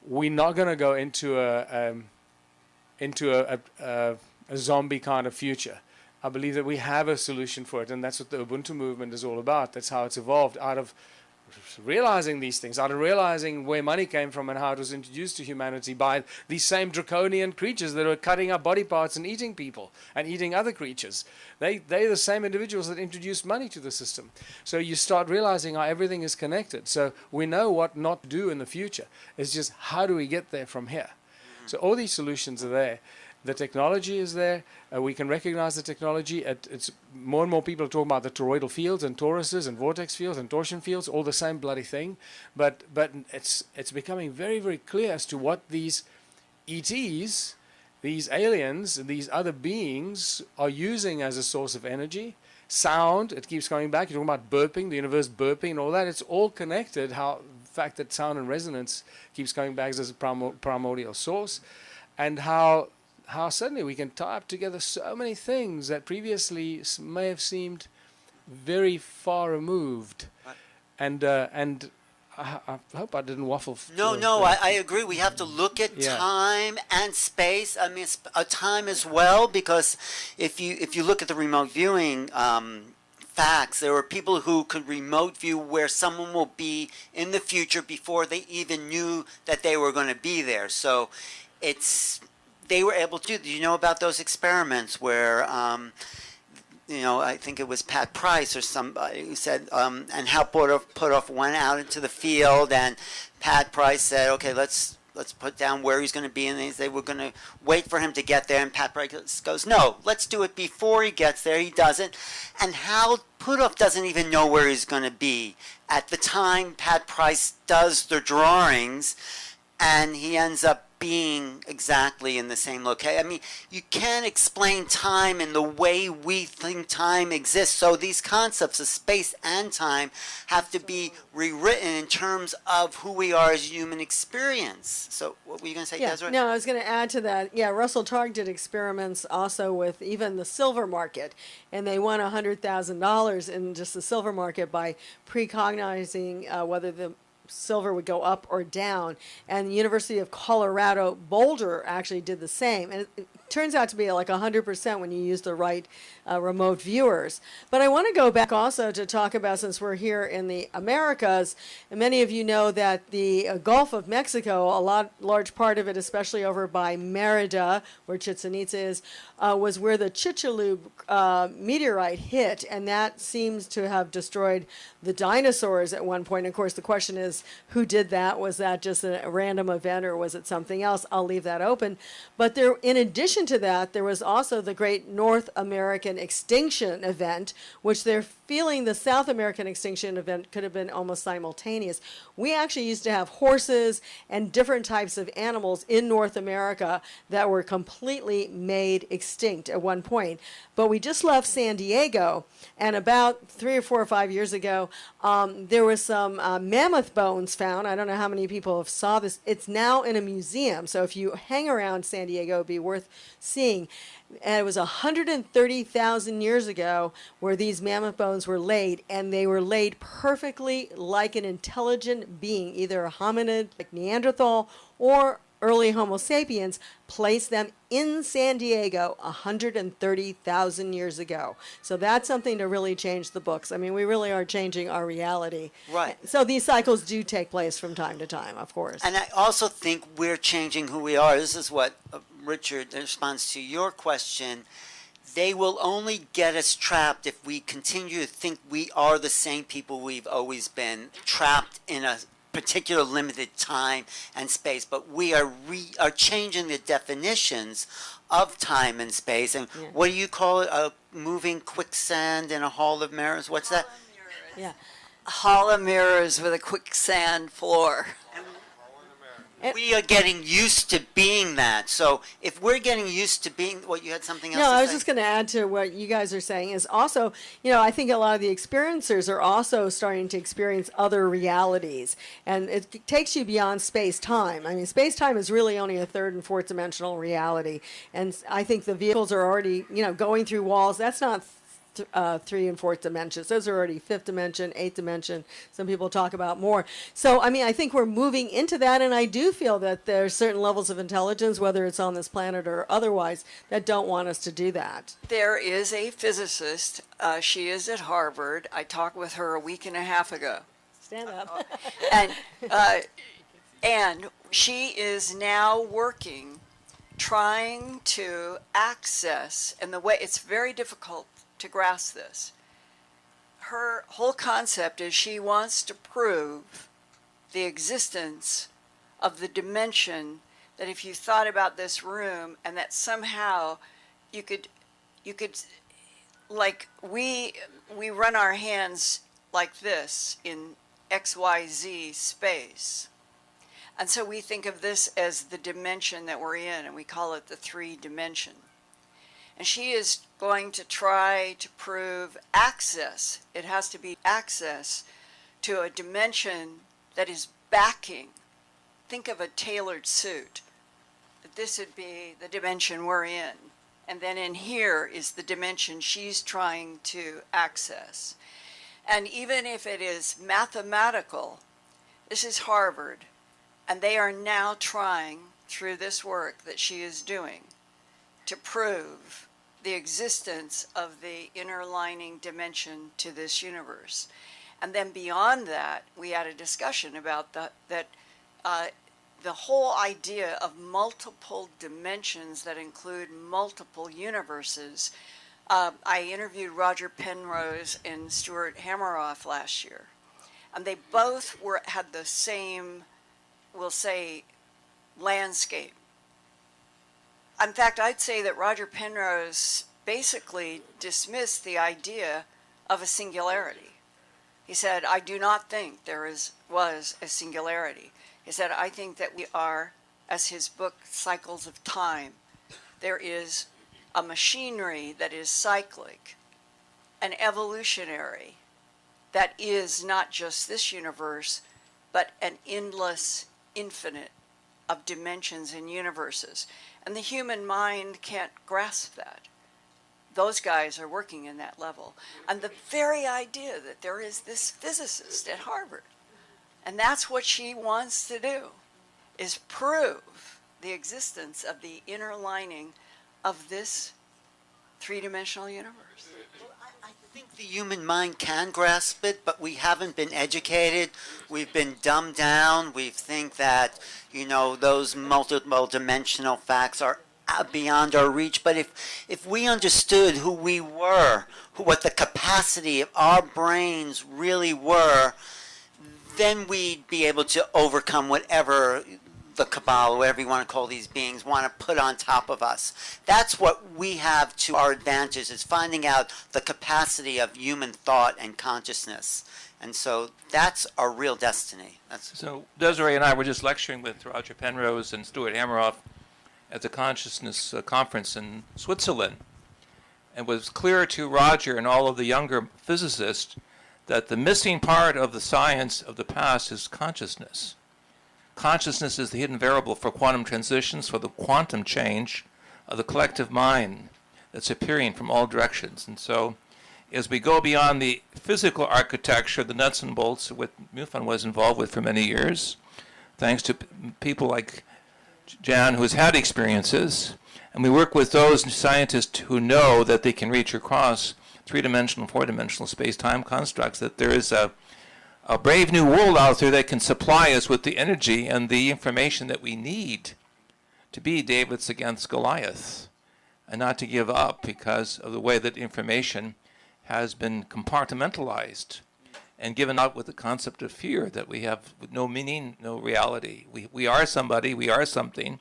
we're not going to go into a zombie kind of future. I believe that we have a solution for it, and that's what the Ubuntu movement is all about. That's how it's evolved, out of realizing these things, out of realizing where money came from and how it was introduced to humanity by these same draconian creatures that are cutting up body parts and eating people and eating other creatures. They're the same individuals that introduced money to the system. So you start realizing how everything is connected. So we know what not to do in the future. It's just how do we get there from here? So all these solutions are there. The technology is there. We can recognize the technology. It's more and more people are talking about the toroidal fields and toruses and vortex fields and torsion fields, all the same bloody thing. But it's becoming very, very clear as to what these ETs, these aliens, these other beings are using as a source of energy. Sound, it keeps coming back. You're talking about burping, the universe burping and all that. It's all connected. The fact that sound and resonance keeps coming back as a primordial source, and how suddenly we can tie up together so many things that previously may have seemed very far removed. And I hope I didn't waffle. No, I agree. We have to look at time and space. I mean, time as well, because if you look at the remote viewing facts, there were people who could remote view where someone will be in the future before they even knew that they were going to be there. So they were able to do. Do you know about those experiments where I think it was Pat Price or somebody who said, and Hal Puthoff went out into the field, and Pat Price said, okay, let's put down where he's going to be, and they were going to wait for him to get there, and Pat Price goes, no, let's do it before he gets there. He doesn't, and Hal Puthoff doesn't even know where he's going to be. At the time, Pat Price does the drawings, and he ends up being exactly in the same location. I mean, you can't explain time in the way we think time exists. So these concepts of space and time have to be rewritten in terms of who we are as human experience. So what were you going to say, Desiree? No, I was going to add to that. Yeah, Russell Targ did experiments also with even the silver market, and they won $100,000 in just the silver market by precognizing whether the silver would go up or down, and the University of Colorado Boulder actually did the same, and it turns out to be like 100% when you use the right remote viewers. But I want to go back also to talk about, since we're here in the Americas, and many of you know that the Gulf of Mexico, large part of it, especially over by Merida, where Chichen Itza is, was where the Chicxulub meteorite hit, and that seems to have destroyed the dinosaurs at one point. Of course, the question is, who did that? Was that just a random event, or was it something else? I'll leave that open. But there, in addition to that, there was also the Great North American Extinction Event, which they're feeling the South American Extinction Event could have been almost simultaneous. We actually used to have horses and different types of animals in North America that were completely made extinct at one point. But we just left San Diego, and about 3 or 4 or 5 years ago, there was some mammoth bones found. I don't know how many people have saw this. It's now in a museum, so if you hang around San Diego, it'd be worth seeing. And it was 130,000 years ago where these mammoth bones were laid, and they were laid perfectly like an intelligent being, either a hominid like Neanderthal or early Homo sapiens, placed them in San Diego 130,000 years ago. So that's something to really change the books. I mean, we really are changing our reality. Right. So these cycles do take place from time to time, of course. And I also think we're changing who we are. This is what Richard, in response to your question, they will only get us trapped if we continue to think we are the same people we've always been, trapped in a particular limited time and space. But we are changing the definitions of time and space. And what do you call it? A moving quicksand in a hall of mirrors? What's that? Yeah. Hall of mirrors with a quicksand floor. We are getting used to being that. So if we're getting used to being, what, you had something else to say? No, I was just going to add to what you guys are saying is also, I think a lot of the experiencers are also starting to experience other realities. And it takes you beyond space-time. I mean, space-time is really only a third and fourth dimensional reality. And I think the vehicles are already, going through walls. That's not 3 and 4th dimensions. Those are already 5th dimension, 8th dimension. Some people talk about more. So, I mean, I think we're moving into that, and I do feel that there's certain levels of intelligence, whether it's on this planet or otherwise, that don't want us to do that. There is a physicist. She is at Harvard. I talked with her a week and a half ago. Stand up. And she is now working, trying to access, and the way it's very difficult to grasp this. Her whole concept is she wants to prove the existence of the dimension, that if you thought about this room and that somehow you could like we run our hands like this in XYZ space. And so we think of this as the dimension that we're in, and we call it the 3 dimension. And she is going to try to prove access. It has to be access to a dimension that is backing. Think of a tailored suit. This would be the dimension we're in. And then in here is the dimension she's trying to access. And even if it is mathematical, this is Harvard, and they are now trying, through this work that she is doing, to prove the existence of the inner lining dimension to this universe. And then beyond that, we had a discussion about the whole idea of multiple dimensions that include multiple universes I interviewed Roger Penrose and Stuart Hameroff last year, and they both had the same, we'll say, landscape. In fact, I'd say that Roger Penrose basically dismissed the idea of a singularity. He said, I do not think there was a singularity. He said, I think that we are, as his book, Cycles of Time, there is a machinery that is cyclic, an evolutionary, that is not just this universe, but an endless, infinite of dimensions and universes. And the human mind can't grasp that. Those guys are working in that level. And the very idea that there is this physicist at Harvard, and that's what she wants to do, is prove the existence of the inner lining of this three-dimensional universe. I think the human mind can grasp it, but we haven't been educated. We've been dumbed down. We think that, those multiple dimensional facts are beyond our reach. But if we understood who we were, what the capacity of our brains really were, then we'd be able to overcome whatever the cabal, whatever you want to call these beings, want to put on top of us. That's what we have to our advantage, is finding out the capacity of human thought and consciousness. And so that's our real destiny. So Desiree and I were just lecturing with Roger Penrose and Stuart Hameroff at the Consciousness Conference in Switzerland. And it was clear to Roger and all of the younger physicists that the missing part of the science of the past is consciousness. Consciousness is the hidden variable for quantum transitions, for the quantum change of the collective mind that's appearing from all directions. And so as we go beyond the physical architecture, the nuts and bolts, what MUFON was involved with for many years, thanks to people like Jan who's had experiences, and we work with those scientists who know that they can reach across three-dimensional, four-dimensional space-time constructs, that there is a brave new world out there that can supply us with the energy and the information that we need to be David's against Goliath, and not to give up because of the way that information has been compartmentalized and given up with the concept of fear, that we have no meaning, no reality. We are somebody, we are something,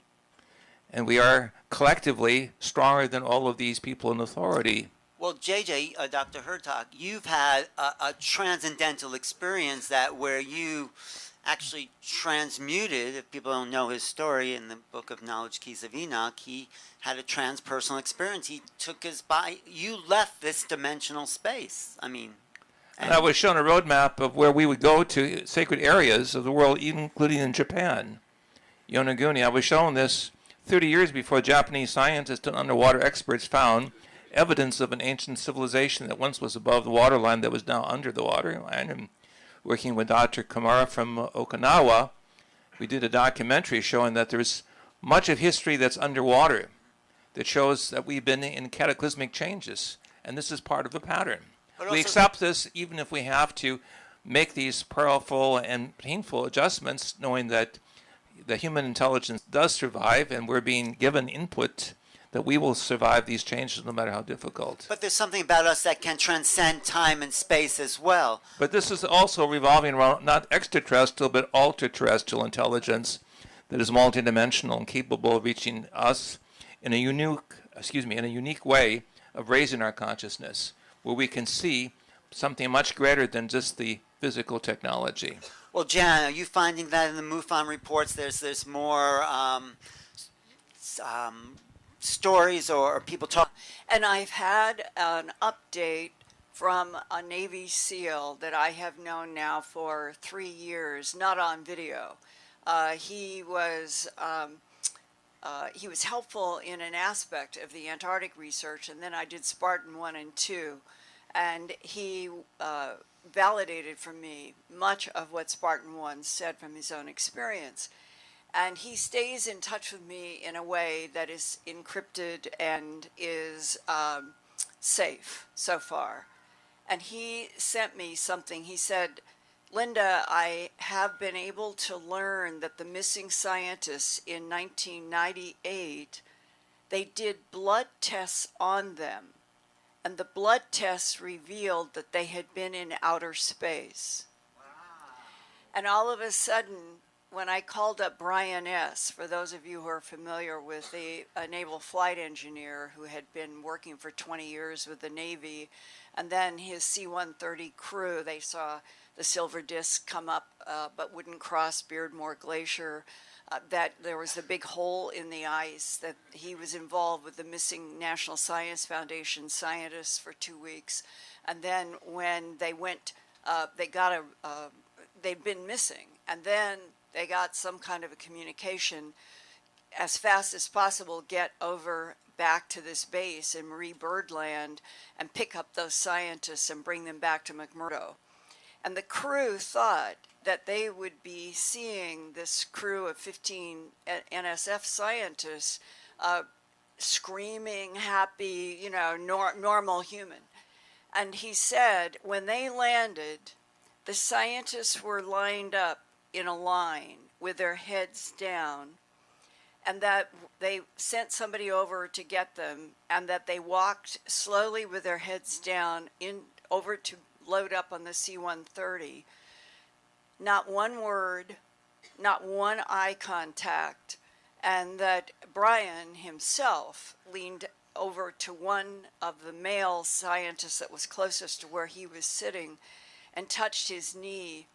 and we are collectively stronger than all of these people in authority. Well, JJ, Dr. Hurtak, you've had a transcendental experience where you actually transmuted, if people don't know his story, in the book of Knowledge Keys of Enoch, he had a transpersonal experience. He took his body, you left this dimensional space. And I was shown a roadmap of where we would go to sacred areas of the world, even including in Japan, Yonaguni. I was shown this 30 years before Japanese scientists and underwater experts found evidence of an ancient civilization that once was above the waterline that was now under the waterline. And working with Dr. Kamara from Okinawa, we did a documentary showing that there's much of history that's underwater that shows that we've been in cataclysmic changes, and this is part of the pattern. We accept this even if we have to make these powerful and painful adjustments, knowing that the human intelligence does survive and we're being given input that we will survive these changes no matter how difficult. But there's something about us that can transcend time and space as well. But this is also revolving around not extraterrestrial but ultra-terrestrial intelligence that is multidimensional and capable of reaching us in a unique way of raising our consciousness, where we can see something much greater than just the physical technology. Well, Jan, are you finding that in the MUFON reports there's more stories or people talk? And I've had an update from a Navy SEAL that I have known now for 3 years, not on video. He was helpful in an aspect of the Antarctic research, and then I did Spartan 1 and 2, and he validated for me much of what Spartan 1 said from his own experience. And he stays in touch with me in a way that is encrypted and is safe so far. And he sent me something. He said, Linda, I have been able to learn that the missing scientists in 1998, they did blood tests on them. and the blood tests revealed that they had been in outer space. And all of a sudden, when I called up Brian S., for those of you who are familiar with a naval flight engineer who had been working for 20 years with the Navy, and then his C-130 crew, they saw the silver disc come up but wouldn't cross Beardmore Glacier, that there was a big hole in the ice, that he was involved with the missing National Science Foundation scientists for 2 weeks. And then when they went, they'd been missing. And then they got some kind of a communication as fast as possible, get over back to this base in Marie Birdland and pick up those scientists and bring them back to McMurdo. And the crew thought that they would be seeing this crew of 15 NSF scientists screaming, happy, you know, normal human. And he said when they landed, the scientists were lined up in a line with their heads down, and that they sent somebody over to get them, and that they walked slowly with their heads down over to load up on the C-130. Not one word, not one eye contact, and that Brian himself leaned over to one of the male scientists that was closest to where he was sitting and touched his knee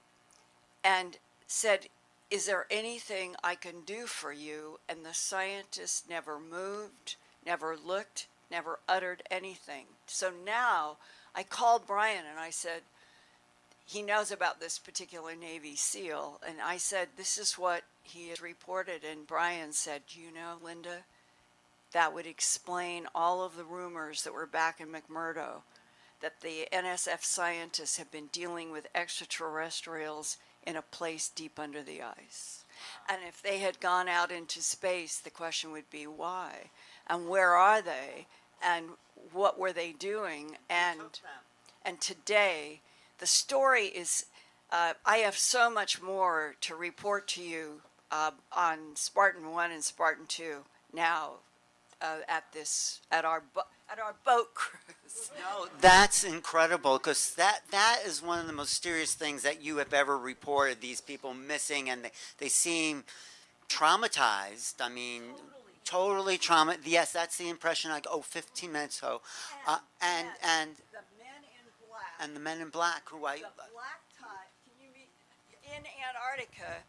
and said, "Is there anything I can do for you?" And the scientist never moved, never looked, never uttered anything. So now I called Brian and I said, he knows about this particular Navy SEAL, and I said, this is what he has reported. And Brian said, you know, Linda, that would explain all of the rumors that were back in McMurdo, that the NSF scientists have been dealing with extraterrestrials in a place deep under the ice. And if they had gone out into space, the question would be why? And where are they? And what were they doing? And today, the story is, I have so much more to report to you on Spartan 1 and Spartan 2 now at our boat cruise. No, that's incredible, because that is one of the most mysterious things that you have ever reported, these people missing, and they seem traumatized. I mean, totally traumatized. Yes, that's the impression I go, 15 minutes ago. And the men in black. And the men in black who I... The black tie, can you meet, in Antarctica,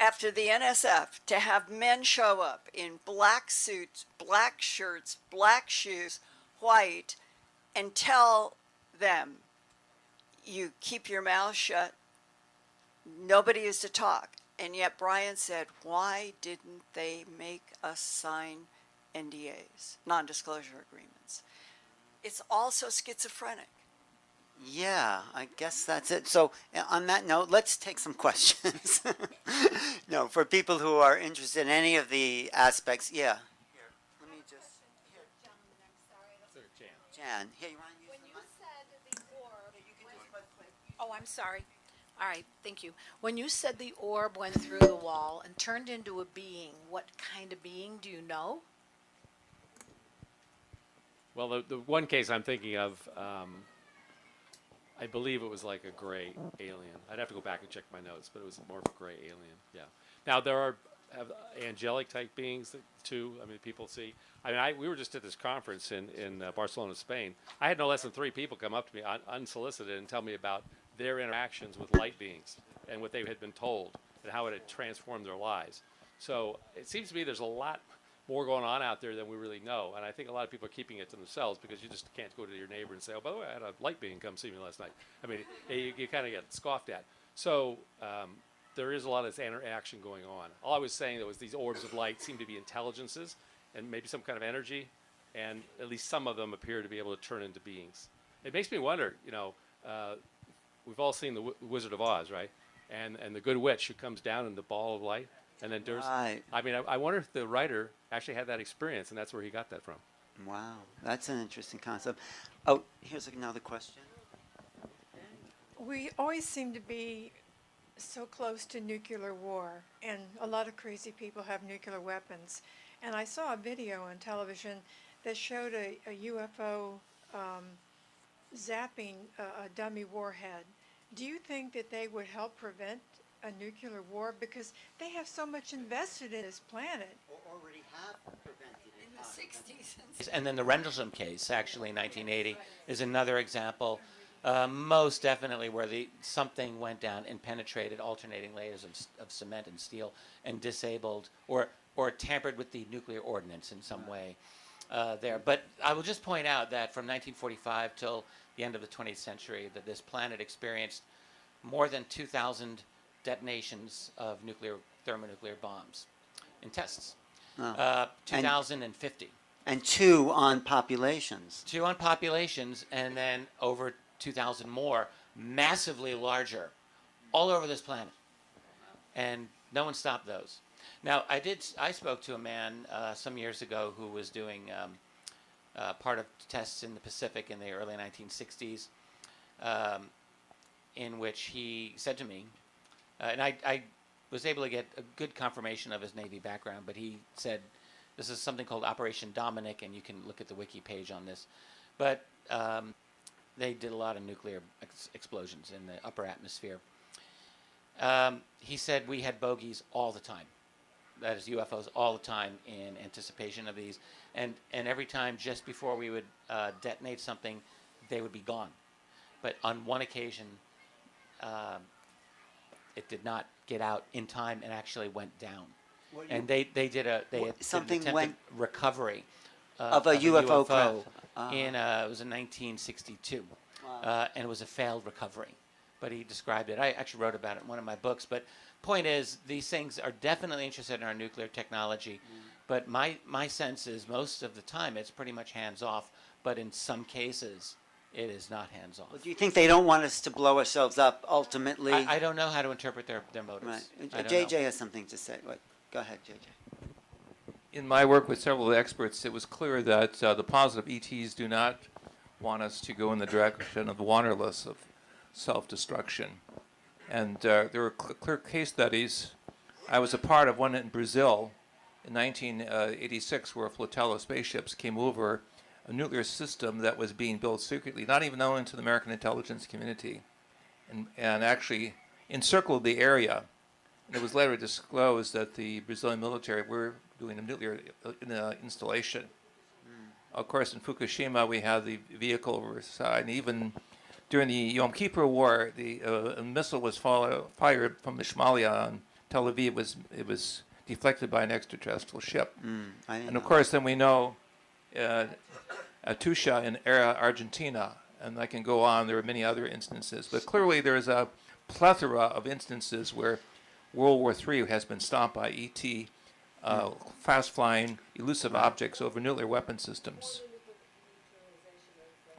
after the NSF, to have men show up in black suits, black shirts, black shoes, white, and tell them, you keep your mouth shut, nobody is to talk. And yet Brian said, why didn't they make us sign NDAs, non-disclosure agreements? It's also schizophrenic. Yeah, I guess that's it. So on that note, let's take some questions. No, for people who are interested in any of the aspects. Yeah. Here, let me just. Here. Jan. Here, you want to use when the you mic? said the orb. You can just play. Oh, I'm sorry. All right, thank you. When you said the orb went through the wall and turned into a being, what kind of being do you know? Well, the one case I'm thinking of, I believe it was like a gray alien. I'd have to go back and check my notes, but it was more of a gray alien. Yeah. Now there have angelic type beings too. I mean, people see. I mean, we were just at this conference in Barcelona, Spain. I had no less than 3 people come up to me unsolicited and tell me about their interactions with light beings and what they had been told and how it had transformed their lives. So it seems to me there's a lot more going on out there than we really know. And I think a lot of people are keeping it to themselves because you just can't go to your neighbor and say, oh, by the way, I had a light being come see me last night. I mean, you kind of get scoffed at. So there is a lot of this interaction going on. All I was saying that was these orbs of light seem to be intelligences and maybe some kind of energy, and at least some of them appear to be able to turn into beings. It makes me wonder, you know, we've all seen the Wizard of Oz, right? And the good witch who comes down in the ball of light. And then there's, Right. I mean, I wonder if the writer actually had that experience, and that's where he got that from. Wow, that's an interesting concept. Oh, here's another question. We always seem to be so close to nuclear war, and a lot of crazy people have nuclear weapons. And I saw a video on television that showed a UFO zapping a dummy warhead, do you think that they would help prevent a nuclear war? Because they have so much invested in this planet. Or already have prevented it. In the 60s. And then the Rendlesham case, actually in 1980, is another example, most definitely where something went down and penetrated alternating layers of cement and steel and disabled or tampered with the nuclear ordnance in some way there. But I will just point out that from 1945 till the end of the 20th century, that this planet experienced more than 2,000 detonations of thermonuclear bombs in tests. 2,050. And 2 on populations. 2 on populations, and then over 2,000 more, massively larger, all over this planet. And no one stopped those. Now, I spoke to a man some years ago who was doing part of tests in the Pacific in the early 1960s, in which he said to me, and I was able to get a good confirmation of his Navy background, but he said, this is something called Operation Dominic, and you can look at the wiki page on this. But they did a lot of nuclear explosions in the upper atmosphere. He said we had bogeys all the time. That is UFOs all the time in anticipation of these. And every time just before we would detonate something, they would be gone. But on one occasion, it did not get out in time and actually went down. And they did an attempted recovery of a UFO craft. It was in 1962. Wow. And it was a failed recovery. But he described it. I actually wrote about it in one of my books. But point is, these things are definitely interested in our nuclear technology. But my sense is most of the time it's pretty much hands-off. But in some cases, it is not hands-off. Well, do you think they don't want us to blow ourselves up ultimately? I don't know how to interpret their motives. Right. JJ has something to say. Go ahead, JJ. In my work with several experts, it was clear that the positive ETs do not want us to go in the direction of wanderlust, of self-destruction. And there were clear case studies. I was a part of one in Brazil in 1986 where a flotilla of spaceships came over a nuclear system that was being built secretly, not even known to the American intelligence community, and actually encircled the area. And it was later disclosed that the Brazilian military were doing a nuclear installation. Of course, in Fukushima, we had the vehicle overside, and even during the Yom Kippur War, a missile was fired from Ishmalia on Tel Aviv. It was deflected by an extraterrestrial ship. And of course, then we know Atusha in Argentina, and I can go on. There are many other instances, but clearly there is a plethora of instances where World War III has been stopped by ET, fast-flying, elusive objects over nuclear weapon systems.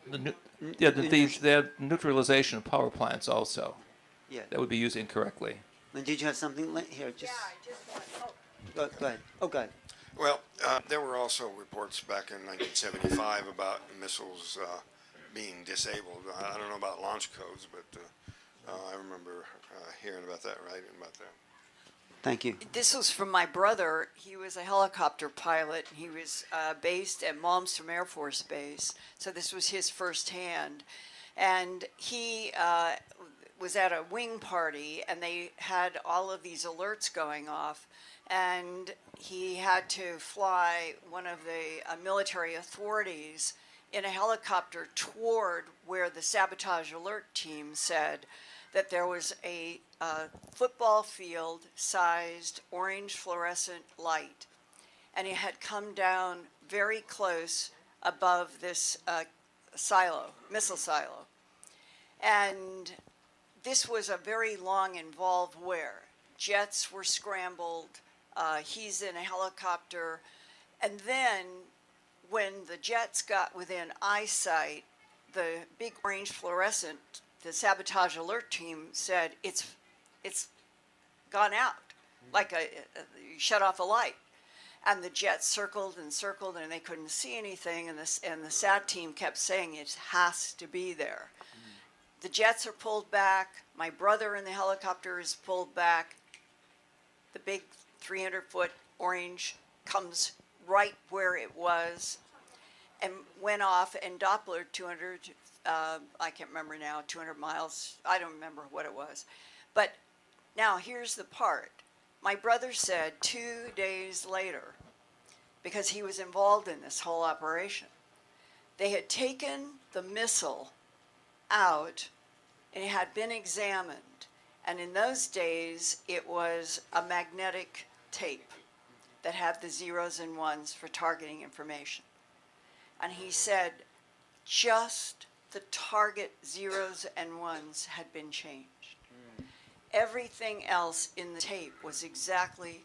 The neutralization of power plants also. Yeah. That would be used incorrectly. And did you have something here? Just go ahead. Oh, go ahead. Well, there were also reports back in 1975 about missiles being disabled. I don't know about launch codes, but I remember hearing about that, writing about that. Thank you. This was from my brother. He was a helicopter pilot. He was based at Malmstrom Air Force Base, so this was his firsthand. And he was at a wing party, and they had all of these alerts going off, and he had to fly one of the military authorities in a helicopter toward where the sabotage alert team said that there was a football field sized orange fluorescent light, and it had come down very close above this missile silo. And this was a very long involved wear. Jets were scrambled, he's in a helicopter, and then when the jets got within eyesight, the big orange fluorescent, the sabotage alert team said it's gone out, like you shut off a light. And the jets circled and circled, and they couldn't see anything, and the SAT team kept saying it has to be there. The jets are pulled back. My brother in the helicopter is pulled back. The big 300-foot orange comes right where it was. and went off, and Doppler 200, I can't remember now, 200 miles, I don't remember what it was. But now here's the part. My brother said 2 days later, because he was involved in this whole operation, they had taken the missile out and it had been examined. And in those days, it was a magnetic tape that had the zeros and ones for targeting information. And he said just the target zeros and ones had been changed. Everything else in the tape was exactly,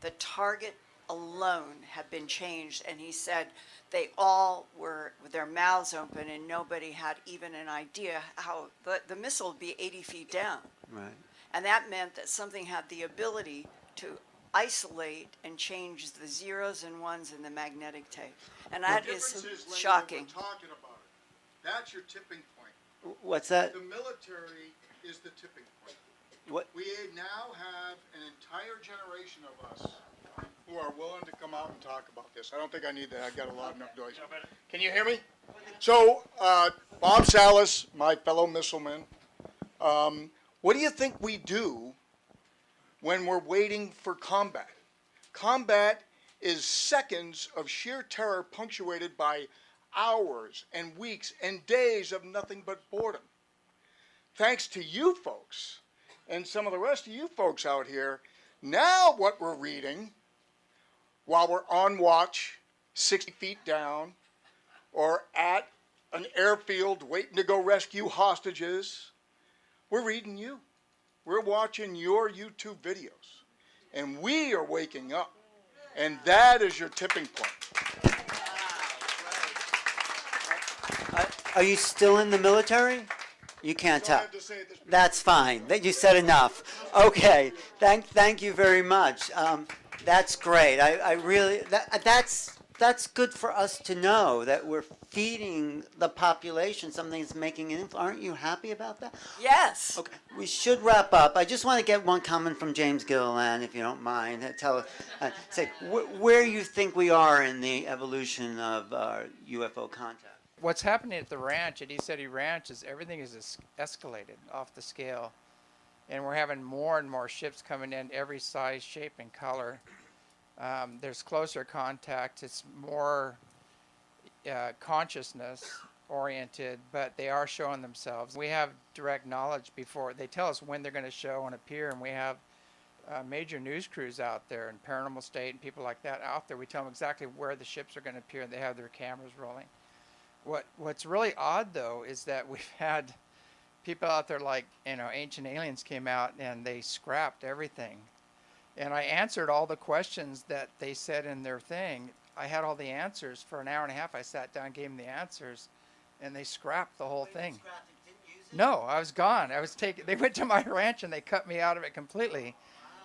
the target alone had been changed. And he said they all were with their mouths open and nobody had even an idea how the missile would be 80 feet down. Right. And that meant that something had the ability to isolate and change the zeros and ones in the magnetic tape. And that is shocking. We're talking about it. That's your tipping point. What's that? The military is the tipping point. What? We now have an entire generation of us who are willing to come out and talk about this. I don't think I need that. I got a lot enough noise. Can you hear me? So, Bob Salas, my fellow missileman, what do you think we do when we're waiting for combat? Combat is seconds of sheer terror punctuated by hours and weeks and days of nothing but boredom. Thanks to you folks and some of the rest of you folks out here, now what we're reading while we're on watch 60 feet down or at an airfield waiting to go rescue hostages, we're reading you. We're watching your YouTube videos. And we are waking up. And that is your tipping point. Are you still in the military? You can't tell. That's fine. You said enough. Okay. Thank you very much. That's great. I really that's good for us to know that we're feeding the population something that's making an influence. Aren't you happy about that? Yes. Okay. We should wrap up. I just want to get one comment from James Gilliland, if you don't mind. Tell us, say where you think we are in the evolution of UFO contact. What's happening at the ranch, at East City Ranch, is everything is escalated off the scale. And we're having more and more ships coming in, every size, shape, and color. There's closer contact. It's more consciousness oriented, but they are showing themselves. We have direct knowledge before. They tell us when they're going to show and appear, and we have major news crews out there and Paranormal State and people like that out there. We tell them exactly where the ships are going to appear, and they have their cameras rolling. What's really odd, though, is that we've had people out there like, Ancient Aliens came out and they scrapped everything. And I answered all the questions that they said in their thing. I had all the answers for an hour and a half. I sat down, gave them the answers, and they scrapped the whole thing. No, I was gone. They went to my ranch and they cut me out of it completely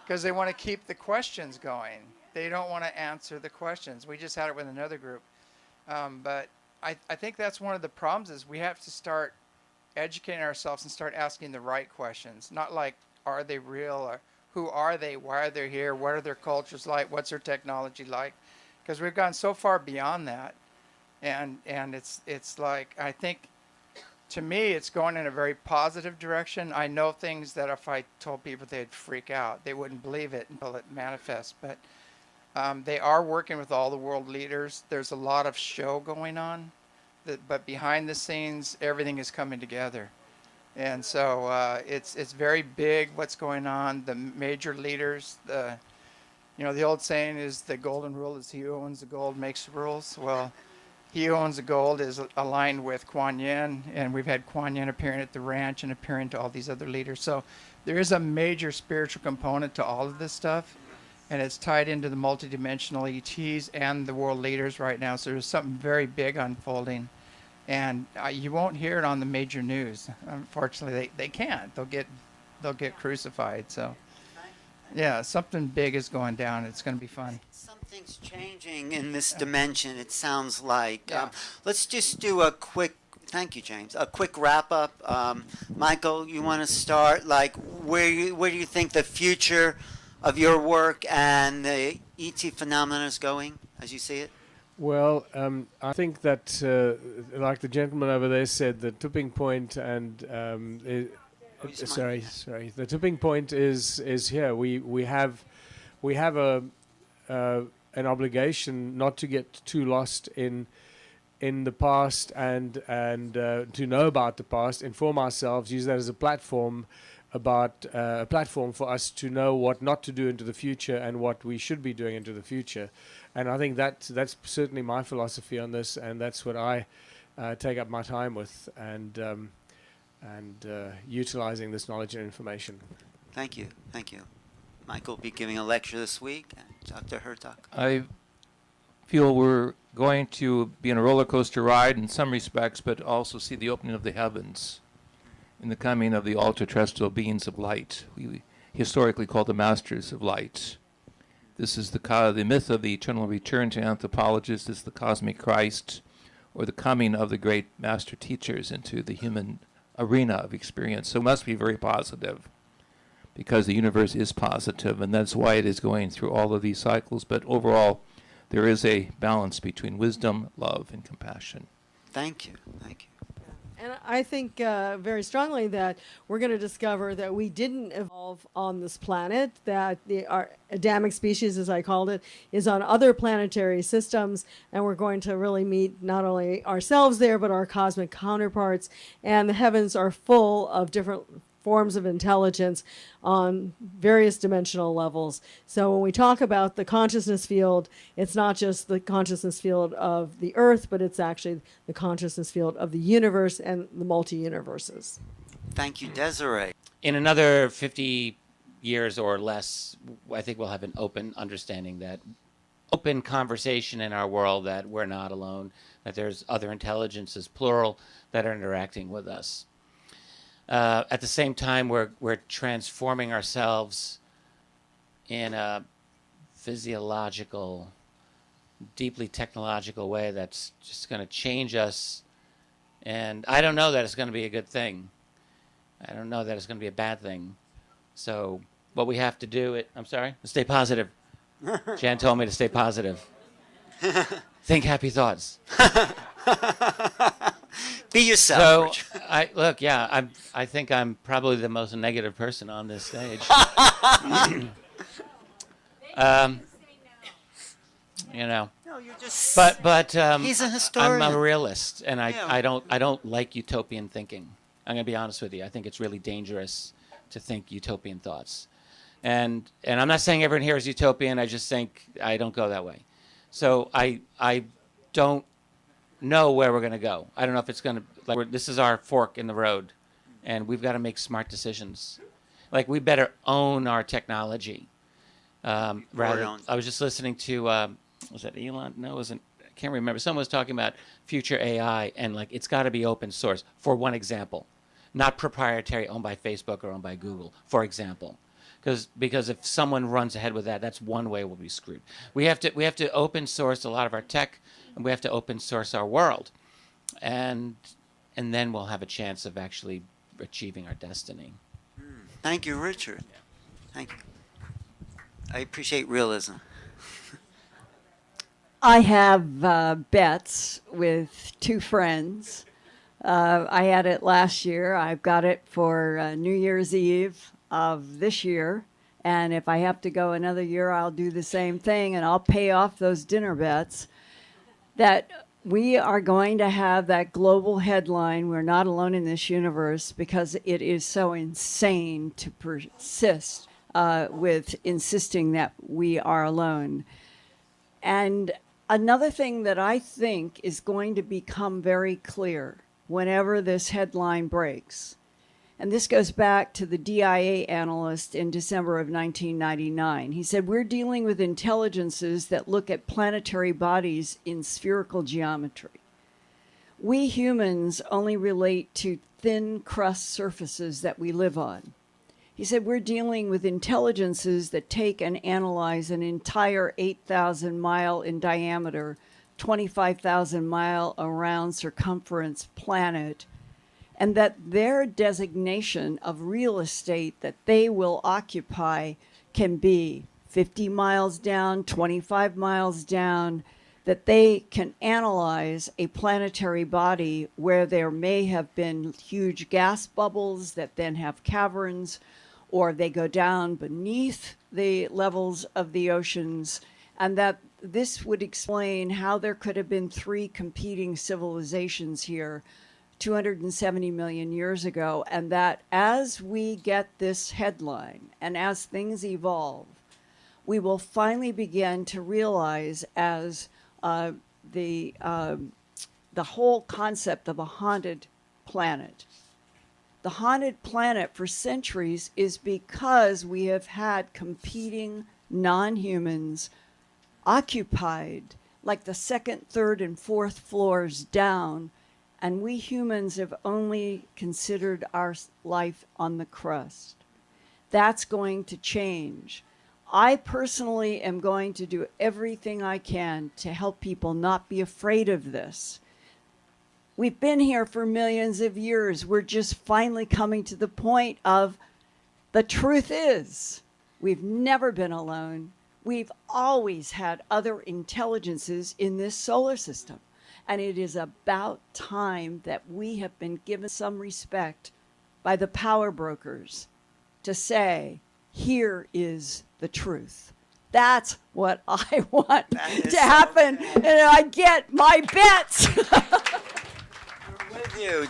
because they want to keep the questions going. They don't want to answer the questions. We just had it with another group. But I think that's one of the problems is we have to start educating ourselves and start asking the right questions. Not like, are they real? Or who are they? Why are they here? What are their cultures like? What's their technology like? Because we've gone so far beyond that. And it's like, I think, to me, it's going in a very positive direction. I know things that if I told people, they'd freak out. They wouldn't believe it until it manifests. But they are working with all the world leaders. There's a lot of show going on. But behind the scenes, everything is coming together. And so it's very big what's going on. The major leaders, the old saying is the golden rule is he who owns the gold makes the rules. Well, he who owns the gold is aligned with Kuan Yin, and we've had Kuan Yin appearing at the ranch and appearing to all these other leaders. So there is a major spiritual component to all of this stuff, and it's tied into the multidimensional ETs and the world leaders right now. So there's something very big unfolding. And you won't hear it on the major news. Unfortunately, they can't. They'll get crucified. So, yeah, something big is going down. It's going to be fun. Something's changing in this dimension. It sounds like. Yeah. Let's just do a quick. Thank you, James. A quick wrap up. Michael, you want to start? Like, where do you think the future of your work and the ET phenomenon is going, as you see it? Well, I think that, like the gentleman over there said, the tipping point and the tipping point is here. We have an obligation not to get too lost in the past and to know about the past, inform ourselves, use that as a platform a platform for us to know what not to do into the future and what we should be doing into the future. And I think that's certainly my philosophy on this, and that's what I take up my time with, and utilizing this knowledge and information. Thank you. Michael will be giving a lecture this week. Dr. Hurtak. I feel we're going to be in a roller coaster ride in some respects, but also see the opening of the heavens in the coming of the ultra-terrestrial beings of light. We historically called the masters of light. This is the myth of the eternal return to anthropologists, is the cosmic Christ, or the coming of the great master teachers into the human arena of experience. So it must be very positive, because the universe is positive, and that's why it is going through all of these cycles. But overall, there is a balance between wisdom, love, and compassion. Thank you. And I think very strongly that we're going to discover that we didn't evolve on this planet, that our Adamic species, as I called it, is on other planetary systems, and we're going to really meet not only ourselves there, but our cosmic counterparts. And the heavens are full of different forms of intelligence on various dimensional levels. So when we talk about the consciousness field, it's not just the consciousness field of the Earth, but it's actually the consciousness field of the universe and the multi-universes. Thank you, Desiree. In another 50 years or less, I think we'll have an open understanding, that open conversation in our world, that we're not alone, that there's other intelligences, plural, that are interacting with us. At the same time, we're transforming ourselves in a physiological, deeply technological way that's just going to change us. And I don't know that it's going to be a good thing. I don't know that it's going to be a bad thing. So what we have to do, stay positive. Jan told me to stay positive. Think happy thoughts. Be yourself. So, I think I'm probably the most negative person on this stage. No, you're just. But he's a historian. I'm a realist, and I don't like utopian thinking. I'm going to be honest with you. I think it's really dangerous to think utopian thoughts, and I'm not saying everyone here is utopian. I just think I don't go that way. So I don't know where we're going to go. I don't know if it's going to, this is our fork in the road, and we've got to make smart decisions. We better own our technology. I was just listening to, was that Elon? No, it wasn't. I can't remember. Someone was talking about future AI, and it's got to be open source, for one example. Not proprietary, owned by Facebook or owned by Google, for example. Because if someone runs ahead with that, that's one way we'll be screwed. We have to open source a lot of our tech, and we have to open source our world, and then we'll have a chance of actually achieving our destiny. Thank you, Richard. Thank you. I appreciate realism. I have bets with two friends. I had it last year. I've got it for New Year's Eve of this year. And if I have to go another year, I'll do the same thing, and I'll pay off those dinner bets. That we are going to have that global headline, "We're not alone in this universe," because it is so insane to persist with insisting that we are alone. And another thing that I think is going to become very clear whenever this headline breaks, and this goes back to the DIA analyst in December of 1999. He said, "We're dealing with intelligences that look at planetary bodies in spherical geometry. We humans only relate to thin crust surfaces that we live on." He said, "We're dealing with intelligences that take and analyze an entire 8,000 mile in diameter, 25,000 mile around circumference planet, and that their designation of real estate that they will occupy can be 50 miles down, 25 miles down, that they can analyze a planetary body where there may have been huge gas bubbles that then have caverns, or they go down beneath the levels of the oceans, and that this would explain how there could have been three competing civilizations here 270 million years ago, and that as we get this headline and as things evolve, we will finally begin to realize as the whole concept of a haunted planet. The haunted planet for centuries is because we have had competing non-humans occupied like the second, third, and fourth floors down, and we humans have only considered our life on the crust. That's going to change. I personally am going to do everything I can to help people not be afraid of this. We've been here for millions of years. We're just finally coming to the point of the truth is we've never been alone. We've always had other intelligences in this solar system. And it is about time that we have been given some respect by the power brokers to say, here is the truth. That's what I want to happen. And I get my bets. We're with you.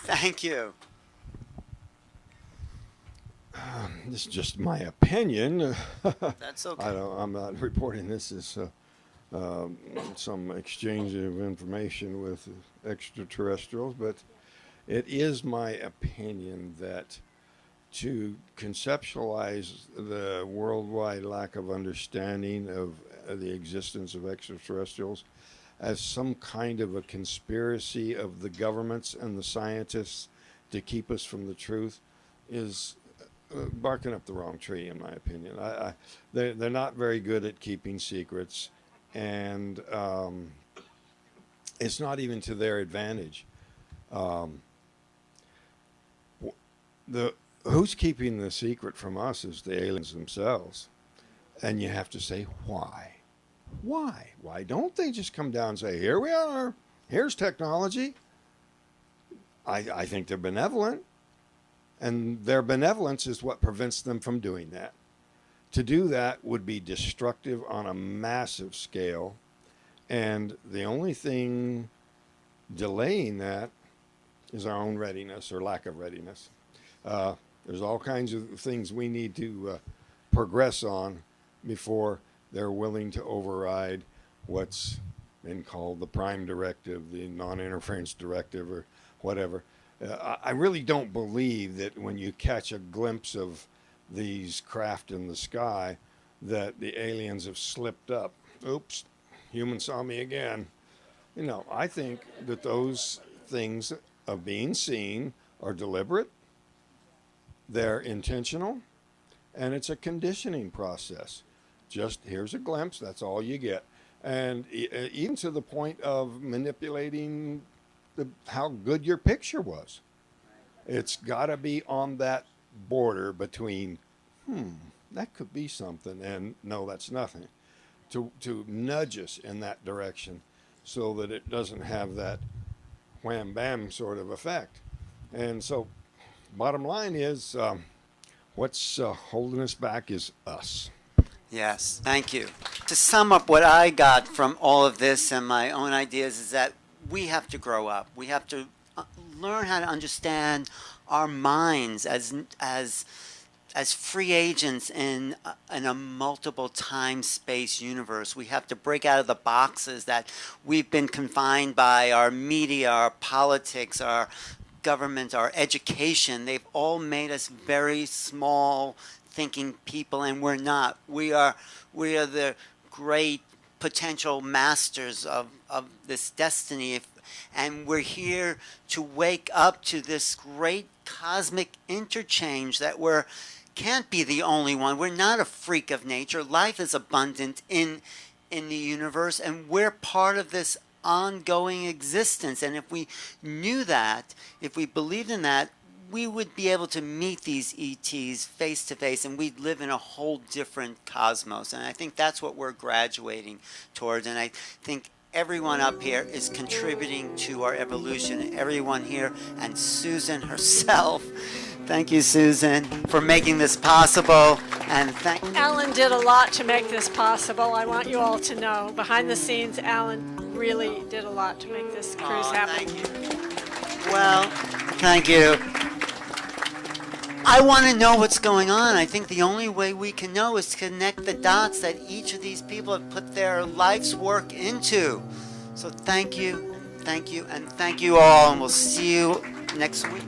Thank you. This is just my opinion. That's okay. I'm not reporting this as some exchange of information with extraterrestrials, but it is my opinion that to conceptualize the worldwide lack of understanding of the existence of extraterrestrials as some kind of a conspiracy of the governments and the scientists to keep us from the truth is barking up the wrong tree, in my opinion. They're not very good at keeping secrets, and it's not even to their advantage. Who's keeping the secret from us is the aliens themselves. And you have to say, why? Why? Why don't they just come down and say, here we are, here's technology? I think they're benevolent. And their benevolence is what prevents them from doing that. To do that would be destructive on a massive scale. And the only thing delaying that is our own readiness or lack of readiness. There's all kinds of things we need to progress on before they're willing to override what's been called the Prime Directive, the Non-Interference Directive, or whatever. I really don't believe that when you catch a glimpse of these craft in the sky that the aliens have slipped up. Oops, human saw me again. You know, I think that those things of being seen are deliberate, they're intentional, and it's a conditioning process. Just here's a glimpse, that's all you get. And even to the point of manipulating how good your picture was. It's got to be on that border between, that could be something, and no, that's nothing. To nudge us in that direction so that it doesn't have that wham-bam sort of effect. And so bottom line is, what's holding us back is us. Yes, thank you. To sum up what I got from all of this and my own ideas is that we have to grow up. We have to learn how to understand our minds as free agents in a multiple time-space universe. We have to break out of the boxes that we've been confined by our media, our politics, our government, our education. They've all made us very small thinking people, and we're not. We are the great potential masters of this destiny, and we're here to wake up to this great cosmic interchange that we're can't be the only one. We're not a freak of nature. Life is abundant in the universe, and we're part of this ongoing existence. And if we knew that, if we believed in that, we would be able to meet these ETs face to face, and we'd live in a whole different cosmos. And I think that's what we're graduating towards. And I think everyone up here is contributing to our evolution. Everyone here, and Susan herself. Thank you, Susan, for making this possible. And thank Alan did a lot to make this possible. I want you all to know. Behind the scenes, Alan really did a lot to make this cruise happen. Thank you. Well, thank you. I want to know what's going on. I think the only way we can know is to connect the dots that each of these people have put their life's work into. So thank you, and thank you all, and we'll see you next week.